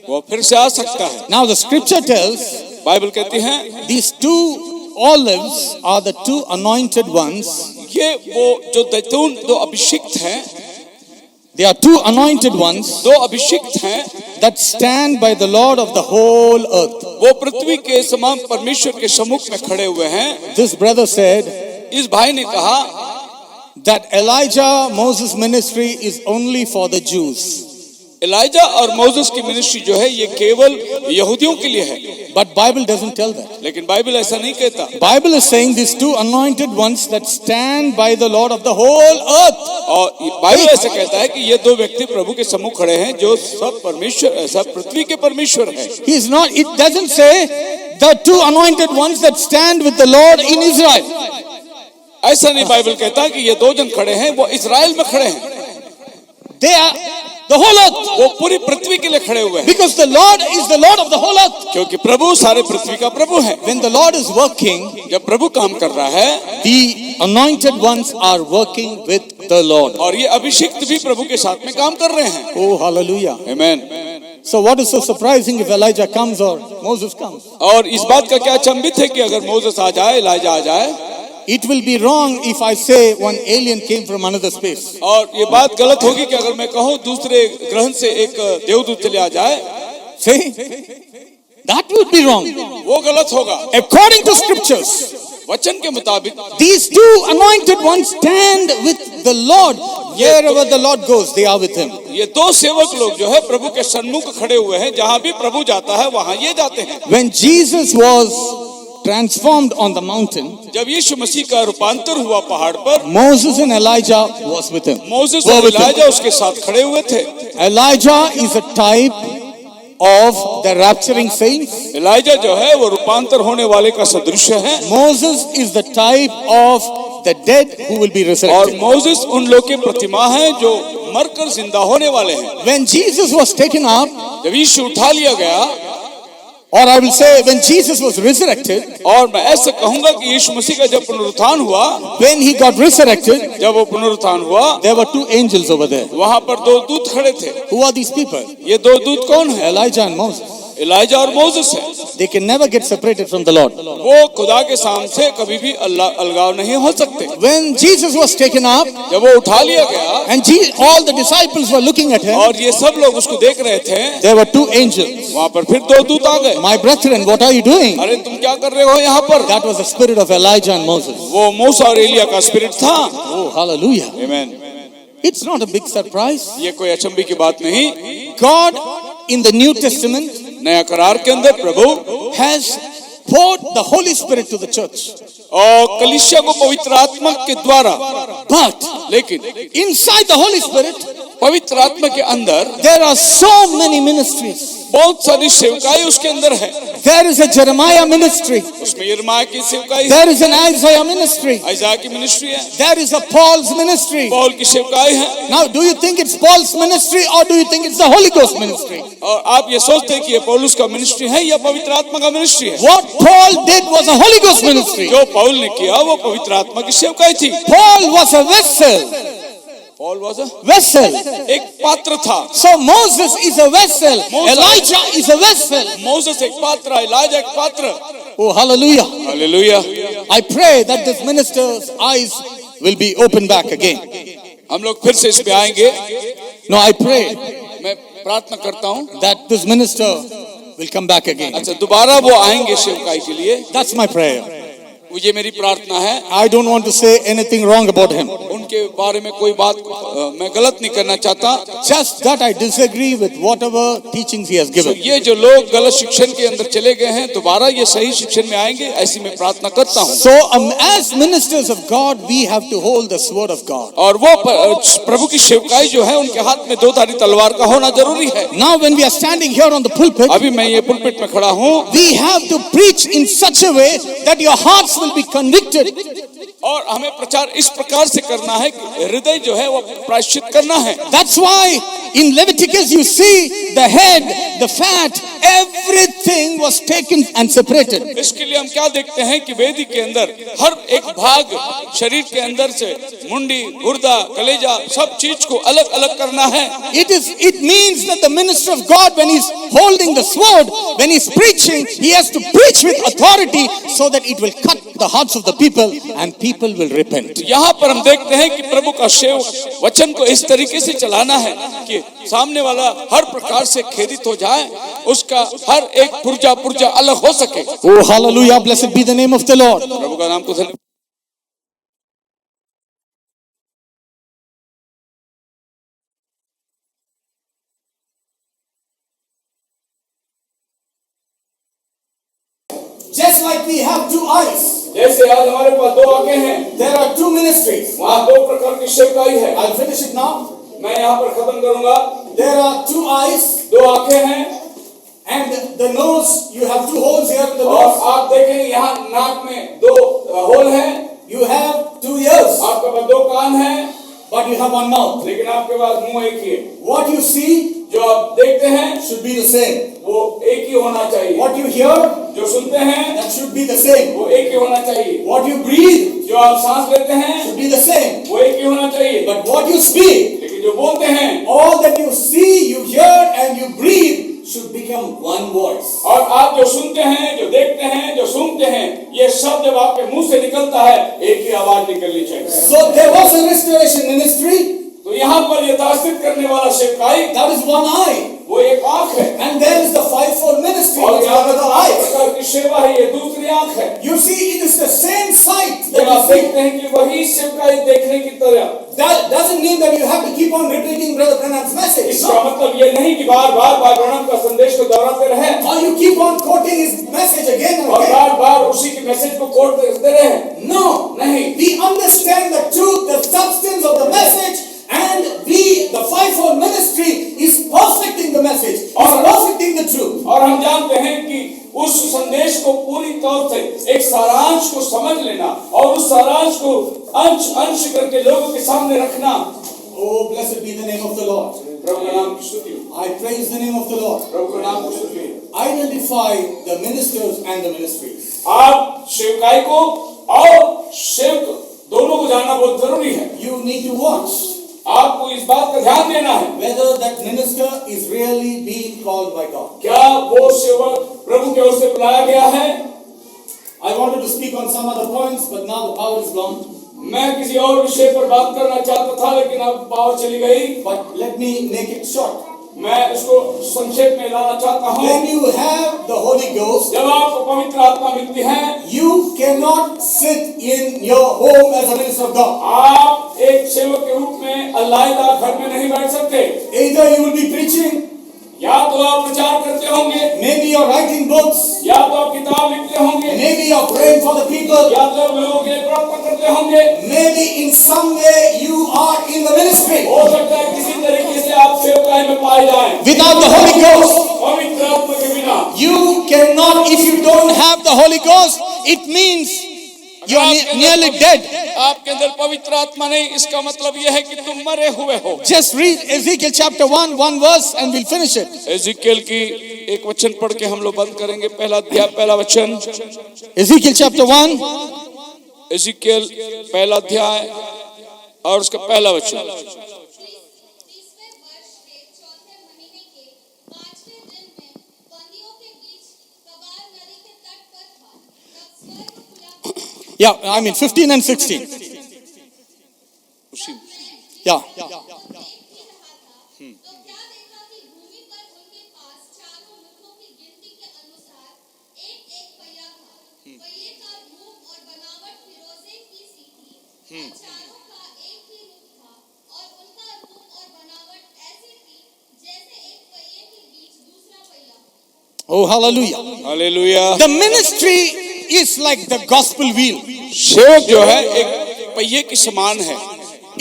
वो फिर से आ सकता है। Now the scripture tells Bible कहती है these two olives are the two anointed ones. ये वो जो दैतून दो अभिषिक्त हैं, They are two anointed ones दो अभिषिक्त हैं, that stand by the Lord of the whole earth. वो पृथ्वी के समान परमेश्वर के सम्मुख में खड़े हुए हैं। This brother said इस भाई ने कहा that Elijah Moses ministry is only for the Jews. Elijah और मोसेस की मिनिस्ट्री जो है ये केवल यहूदियों के लिए है, But Bible doesn't tell that. लेकिन बाइबल ऐसा नहीं कहता। Bible is saying these two anointed ones that stand by the Lord of the whole earth. और बाइबल ऐसा कहता है कि ये दो व्यक्ति प्रभु के सम्मुख खड़े हैं जो सब परमेश्वर, सब पृथ्वी के परमेश्वर है। He is not, it doesn't say the two anointed ones that stand with the Lord in Israel. ऐसा नहीं बाइबल कहता कि ये दो जन खड़े हैं, वो इजराइल में खड़े हैं, They are the whole earth. वो पूरी पृथ्वी के लिए खड़े हुए हैं, Because the Lord is the Lord of the whole earth. क्योंकि प्रभु सारे पृथ्वी का प्रभु है। When the Lord is working, जब प्रभु काम कर रहा है, the anointed ones are working with the Lord. और ये अभिषिक्त भी प्रभु के साथ में काम कर रहे हैं। Oh, hallelujah. Amen. So what is so surprising if Elijah comes or Moses comes? और इस बात का क्या अचंभित है कि अगर मोसेस आ जाए, एलीजा आ जाए। It will be wrong if I say one alien came from another space. और ये बात गलत होगी कि अगर मैं कहूँ दूसरे ग्रह से एक देवदूत चले आ जाए। See? That would be wrong. वो गलत होगा। According to scriptures, वचन के मुताबिक these two anointed ones stand with the Lord. Wherever the Lord goes, they are with him. ये दो सेवक लोग जो है प्रभु के सन्मुख खड़े हुए हैं, जहाँ भी प्रभु जाता है वहाँ ये जाते हैं। When Jesus was transformed on the mountain, जब यीशु मसीह का रूपांतर हुआ पहाड़ पर, Moses and Elijah was with him. Moses और एलीजा उसके साथ खड़े हुए थे। Elijah is a type of the rapturing saints. ELISA जो है वो रूपांतर होने वाले का सदृश है। Moses is the type of the dead who will be और resurrected. मोसेस उन लोग के प्रतिमा है जो मरकर जिंदा होने वाले हैं। When Jesus was taken up, जब यीशु उठा लिया गया, or I will say when Jesus was resurrected, और मैं ऐसा कहूंगा कि यीशु मसीह का जब पुनरुत्थान हुआ, when he got resurrected, जब वो पुनरुत्थान हुआ, there were two angels over there. वहां पर दो दूत खड़े थे। Who are these people? ये दो दूत कौन है? Elijah and Moses. एलीजा और मोसेस है। They can never get separated from the Lord. वो खुदा के सामने से कभी भी अलगाव नहीं हो सकते। When Jesus was taken up, जब वो उठा लिया गया and all the disciples were looking at him, और ये सब लोग उसको देख रहे थे, there were two angels. वहां पर फिर दो दूत आ गए। My brethren, what are you doing? अरे तुम क्या कर रहे हो यहाँ पर? That was the spirit of Elijah and Moses. वो मूसा और एलिया का स्पिरिट था। Oh, hallelujah. Amen. It's not a big surprise. ये कोई अचंभे की बात नहीं। God in the New Testament नया करार के अंदर प्रभु has poured the Holy Spirit to the church. और कलीसिया को पवित्र आत्मा के द्वारा, But लेकिन inside the Holy Spirit, पवित्र आत्मा के अंदर there are so many ministries. बहुत सारी सेवकाई उसके अंदर है। There is a Jeremiah ministry. उसमें यिर्मयाह की सेवकाई है, There is an Isaiah ministry. आइज़ाया की मिनिस्ट्री है, There is a Paul's ministry. Paul की सेवकाई है। Now, do you think it's Paul's ministry or do you think it's the Holy Ghost ministry? और आप ये सोचते हैं कि ये पौलुस का मिनिस्ट्री है या पवित्र आत्मा का मिनिस्ट्री है? What Paul did was a Holy Ghost ministry. जो पौल ने किया वो पवित्र आत्मा की सेवकाई थी। Paul was a vessel. Paul was Vessel. एक पात्र था। So Moses is a vessel. Moses. Elijah is a vessel. Moses एक पात्र, एलीजा एक पात्र। Oh, hallelujah. Hallelujah. I pray that this minister's eyes will be opened back again. हम लोग फिर से इस पे आएंगे। No, I pray मैं प्रार्थना करता हूँ that this minister will come back again. अच्छा दोबारा वो आएंगे सेवकाई के लिए। That's my prayer. ये मेरी प्रार्थना है। I don't want to say anything wrong about him. उनके बारे में कोई बात मैं गलत नहीं करना चाहता। Just that I disagree with whatever teachings he has तो given. ये जो लोग गलत शिक्षण के अंदर चले गए हैं, दोबारा ये सही शिक्षण में आएंगे, ऐसी मैं प्रार्थना करता हूँ। So as ministers of God, we have to hold the sword of God. और वो प्रभु की सेवकाई जो है उनके हाथ में दो धारी तलवार का होना जरूरी है। Now when we are standing here on the pulpit, अभी मैं ये पुलपिट में खड़ा हूँ, we have to preach in such a way that your hearts will be convicted. और हमें प्रचार इस प्रकार से करना है कि हृदय जो है वो प्रायश्चित करना है। That's why in Leviticus you see the head, the fat, everything was taken and separated. इसके लिए हम क्या देखते हैं कि वेदी के अंदर हर एक भाग शरीर के अंदर से मुंडी, गुर्दा, कलेजा सब चीज को अलग अलग करना है। It means that the minister of God, when he's holding the sword, when he's preaching, he has to preach with authority so that it will cut the hearts of the people and people will repent. यहाँ पर हम देखते हैं कि प्रभु का सेवक वचन को इस तरीके से चलाना है कि सामने वाला हर प्रकार से खेदित हो जाए, उसका हर एक पुर्जा अलग हो सके। Oh, hallelujah, blessed be the name of the Lord. प्रभु का नाम को धन्यवाद। Just like we have two eyes, जैसे आज हमारे पास दो आंखें हैं, there are two ministries. वहाँ दो प्रकार की सेवकाई है। I'll finish it now. मैं यहाँ पर खत्म करूँगा। There are two eyes, दो आंखें हैं, and the nose, you have two holes here in the और nose. आप देखें यहाँ नाक में दो होल हैं, You have 2 ears, आपके पास 2 कान हैं, but you have 1 mouth. लेकिन आपके पास मुंह एक ही है। What you see जो आप देखते हैं should be the same. वो एक ही होना चाहिए। What you hear, जो सुनते हैं that should be the same. वो एक ही होना चाहिए। What you breathe जो आप सांस लेते हैं should be the same. वो एक ही होना चाहिए। But what you speak, लेकिन जो बोलते हैं all that you see, you hear, and you breathe should become one voice. और आप जो सुनते हैं, जो देखते हैं, जो सुनते हैं, ये सब जब आपके मुंह से निकलता है एक ही आवाज निकलनी चाहिए। So there was a restoration ministry. तो यहाँ पर यथास्थित करने वाला सेवकाई, That is one eye. वो एक आंख है। And there is the fivefold ministry. और Which is यहाँ पर another eye. प्रकार की सेवा है, ये दूसरी आंख है। You see, it is the same sight जब आप that you see. देखते हैं कि वही सेवकाई देखने की तरह, That doesn't mean that you have to keep on repeating Brother Branham's message. इसका No. मतलब ये नहीं कि बार बार ब्रह्म का संदेश को दोहराते रहे Or you keep on quoting his message again and और again. बार बार उसी के मैसेज को कोट करते रहे। No. नहीं, We understand the truth, the substance of the message, and we, the fivefold ministry, is perfecting the message, is perfecting the truth. और हम जानते हैं कि उस संदेश को पूरी तौर से एक सारांश को समझ लेना और उस सारांश को अंश अंश करके लोगों के सामने रखना। Oh, blessed be the name of the Lord. प्रभु का नाम की स्तुति हो। I praise the name of the Lord. प्रभु का नाम की स्तुति हो। Identify the ministers and the ministries. आप सेवकाई को और सेवक दोनों को जानना बहुत जरूरी है। You need to watch आपको इस बात का ध्यान देना है whether that minister is really being called by God. क्या वो सेवक प्रभु की ओर से बुलाया गया है। I wanted to speak on some other points, but now the power is gone. मैं किसी और विषय पर बात करना चाहता था लेकिन अब पावर चली गई। But let me make it short. मैं इसको संक्षेप में लाना चाहता हूँ। When you have the Holy Ghost, जब आपको पवित्र आत्मा मिलती है, you cannot sit in your home as a minister of God. आप एक सेवक के रूप में अलग घर में नहीं बैठ सकते। Either you will be preaching, या तो आप प्रचार करते होंगे, maybe you're writing books, या तो आप किताब लिखते होंगे, maybe you're praying for the people, या तो आप लोगों के लिए प्रार्थना करते होंगे। maybe in some way you are in the ministry. हो सकता है किसी तरीके से आप सेवकाई में पाए जाएं। Without the Holy Ghost, पवित्र आत्मा के बिना you cannot, if you don't have the Holy Ghost, it means you are nearly dead. आपके अंदर पवित्र आत्मा नहीं, इसका मतलब यह है कि तुम मरे हुए हो। Just read Ezekiel chapter 1 verse and we'll finish it. एजिकियल की एक वचन पढ़ के हम लोग बंद करेंगे। पहला अध्याय पहला वचन, Ezekiel chapter 1 एजिकियल पहला अध्याय और उसका पहला वचन। 30वें वर्ष के चौथे महीने के 5वें दिन में बंदियों के बीच कबार नदी के तट पर था। तब स्वर्ग खुला। Yeah, I mean 15 and 16. Yeah. देख ही रहा था, तो क्या देखा कि भूमि पर उनके पास चारों मुल्कों की गिनती के अनुसार एक-एक पहिया था। पहिए का रूप और बनावट फिरोजे की सी थी और चारों का एक ही रूप था और उनका रूप और बनावट ऐसी थी जैसे एक पहिए के बीच दूसरा पहिया हो। Oh, hallelujah. Hallelujah. The ministry is like the gospel wheel. सेवक जो है एक पहिए के समान है।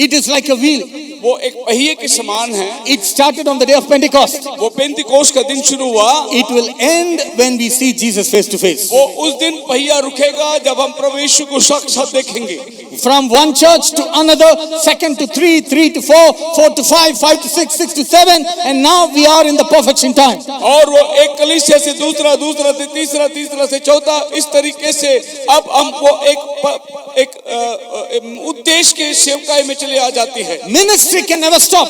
It is like a wheel. वो एक पहिए के समान है। It started on the day of Pentecost. वो पेंतिकोस का दिन शुरू हुआ। It will end when we see Jesus face to face. वो उस दिन पहिया रुकेगा जब हम प्रभु यीशु को साक्षात देखेंगे। From one church to another, second to three, three to four, four to five, five to six, six to seven, and now we are in the perfection time. और वो एक कलीसिया से दूसरा, दूसरा से तीसरा, तीसरा से चौथा, इस तरीके से अब हमको एक उद्देश्य के सेवकाई में चले आ जाती है। Ministry can never stop.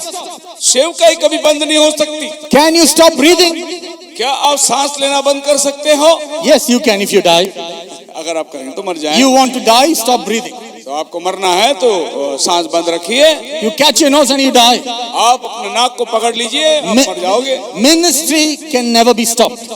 सेवकाई कभी बंद नहीं हो सकती। Can you stop breathing? क्या आप सांस लेना बंद कर सकते हो? Yes, you can if you die. अगर आप करें तो मर जाएं। You want to die? Stop breathing. तो आपको मरना है तो सांस बंद रखिए। You catch your nose and you die. आप अपने नाक को पकड़ लीजिए, आप मर जाओगे। Ministry can never be stopped.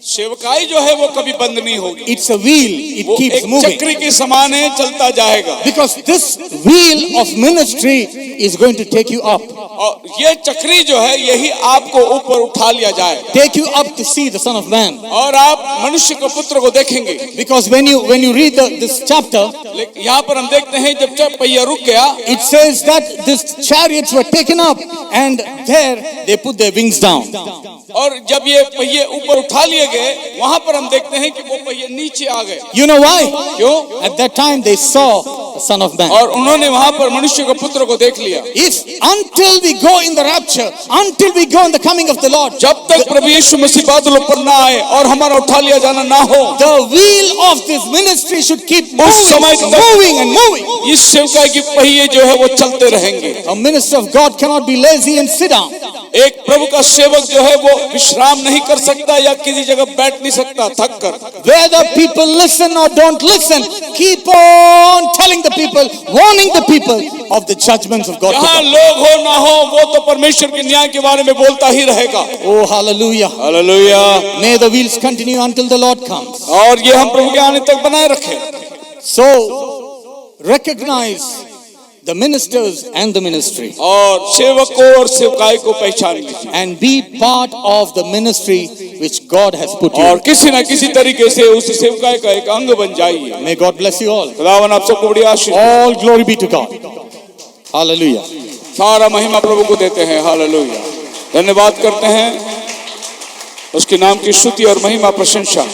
सेवकाई जो है वो कभी बंद नहीं होगी। It's a wheel. It वो keeps एक moving. चक्री के समान है, चलता जाएगा। Because this wheel of ministry is going to take you up. और ये चक्री जो है यही आपको ऊपर उठा लिया जाए Take you up to see the Son of Man. और आप मनुष्य के पुत्र को देखेंगे। Because when you read this chapter, लेकिन यहाँ पर हम देखते हैं जब पहिया रुक गया, it says that these chariots were taken up and there they put their wings down. और जब ये पहिए ऊपर उठा लिए गए, वहां पर हम देखते हैं कि वो पहिए नीचे आ गए। You know why? क्यों? At that time they saw the Son of Man. और उन्होंने वहां पर मनुष्य के पुत्र को देख लिया। If until we go in the rapture, until we go in the coming of the Lord, जब तक प्रभु यीशु मसीह बादलों पर ना आए और हमारा उठा लिया जाना ना हो, the wheel of this ministry should keep उस समय moving, तक moving and moving. इस सेवकाई की पहिए जो है वो चलते रहेंगे। A minister of God cannot be lazy and sit down. एक प्रभु का सेवक जो है वो विश्राम नहीं कर सकता या किसी जगह बैठ नहीं सकता थक कर। Whether people listen or don't listen, keep on telling the people, warning the people of the judgments of God. to जहाँ come. लोग हो ना हो वो तो परमेश्वर के न्याय के बारे में बोलता ही रहेगा। Oh, hallelujah. Hallelujah. May the wheels continue until the Lord comes. और ये हम प्रभु के आने तक बनाए रखें। So, recognize the ministers and the ministry और सेवक को और सेवकाई को पहचान लीजिए and be part of the ministry which God has put you. और किसी न किसी तरीके से उस सेवकाई का एक अंग बन जाइए। May God bless you all. खुदावन आप सबको बड़ी आशीष। All glory be to God. Hallelujah. सारा महिमा प्रभु को देते हैं। हालेलुया। धन्यवाद करते हैं उसके नाम की स्तुति और महिमा प्रशंसा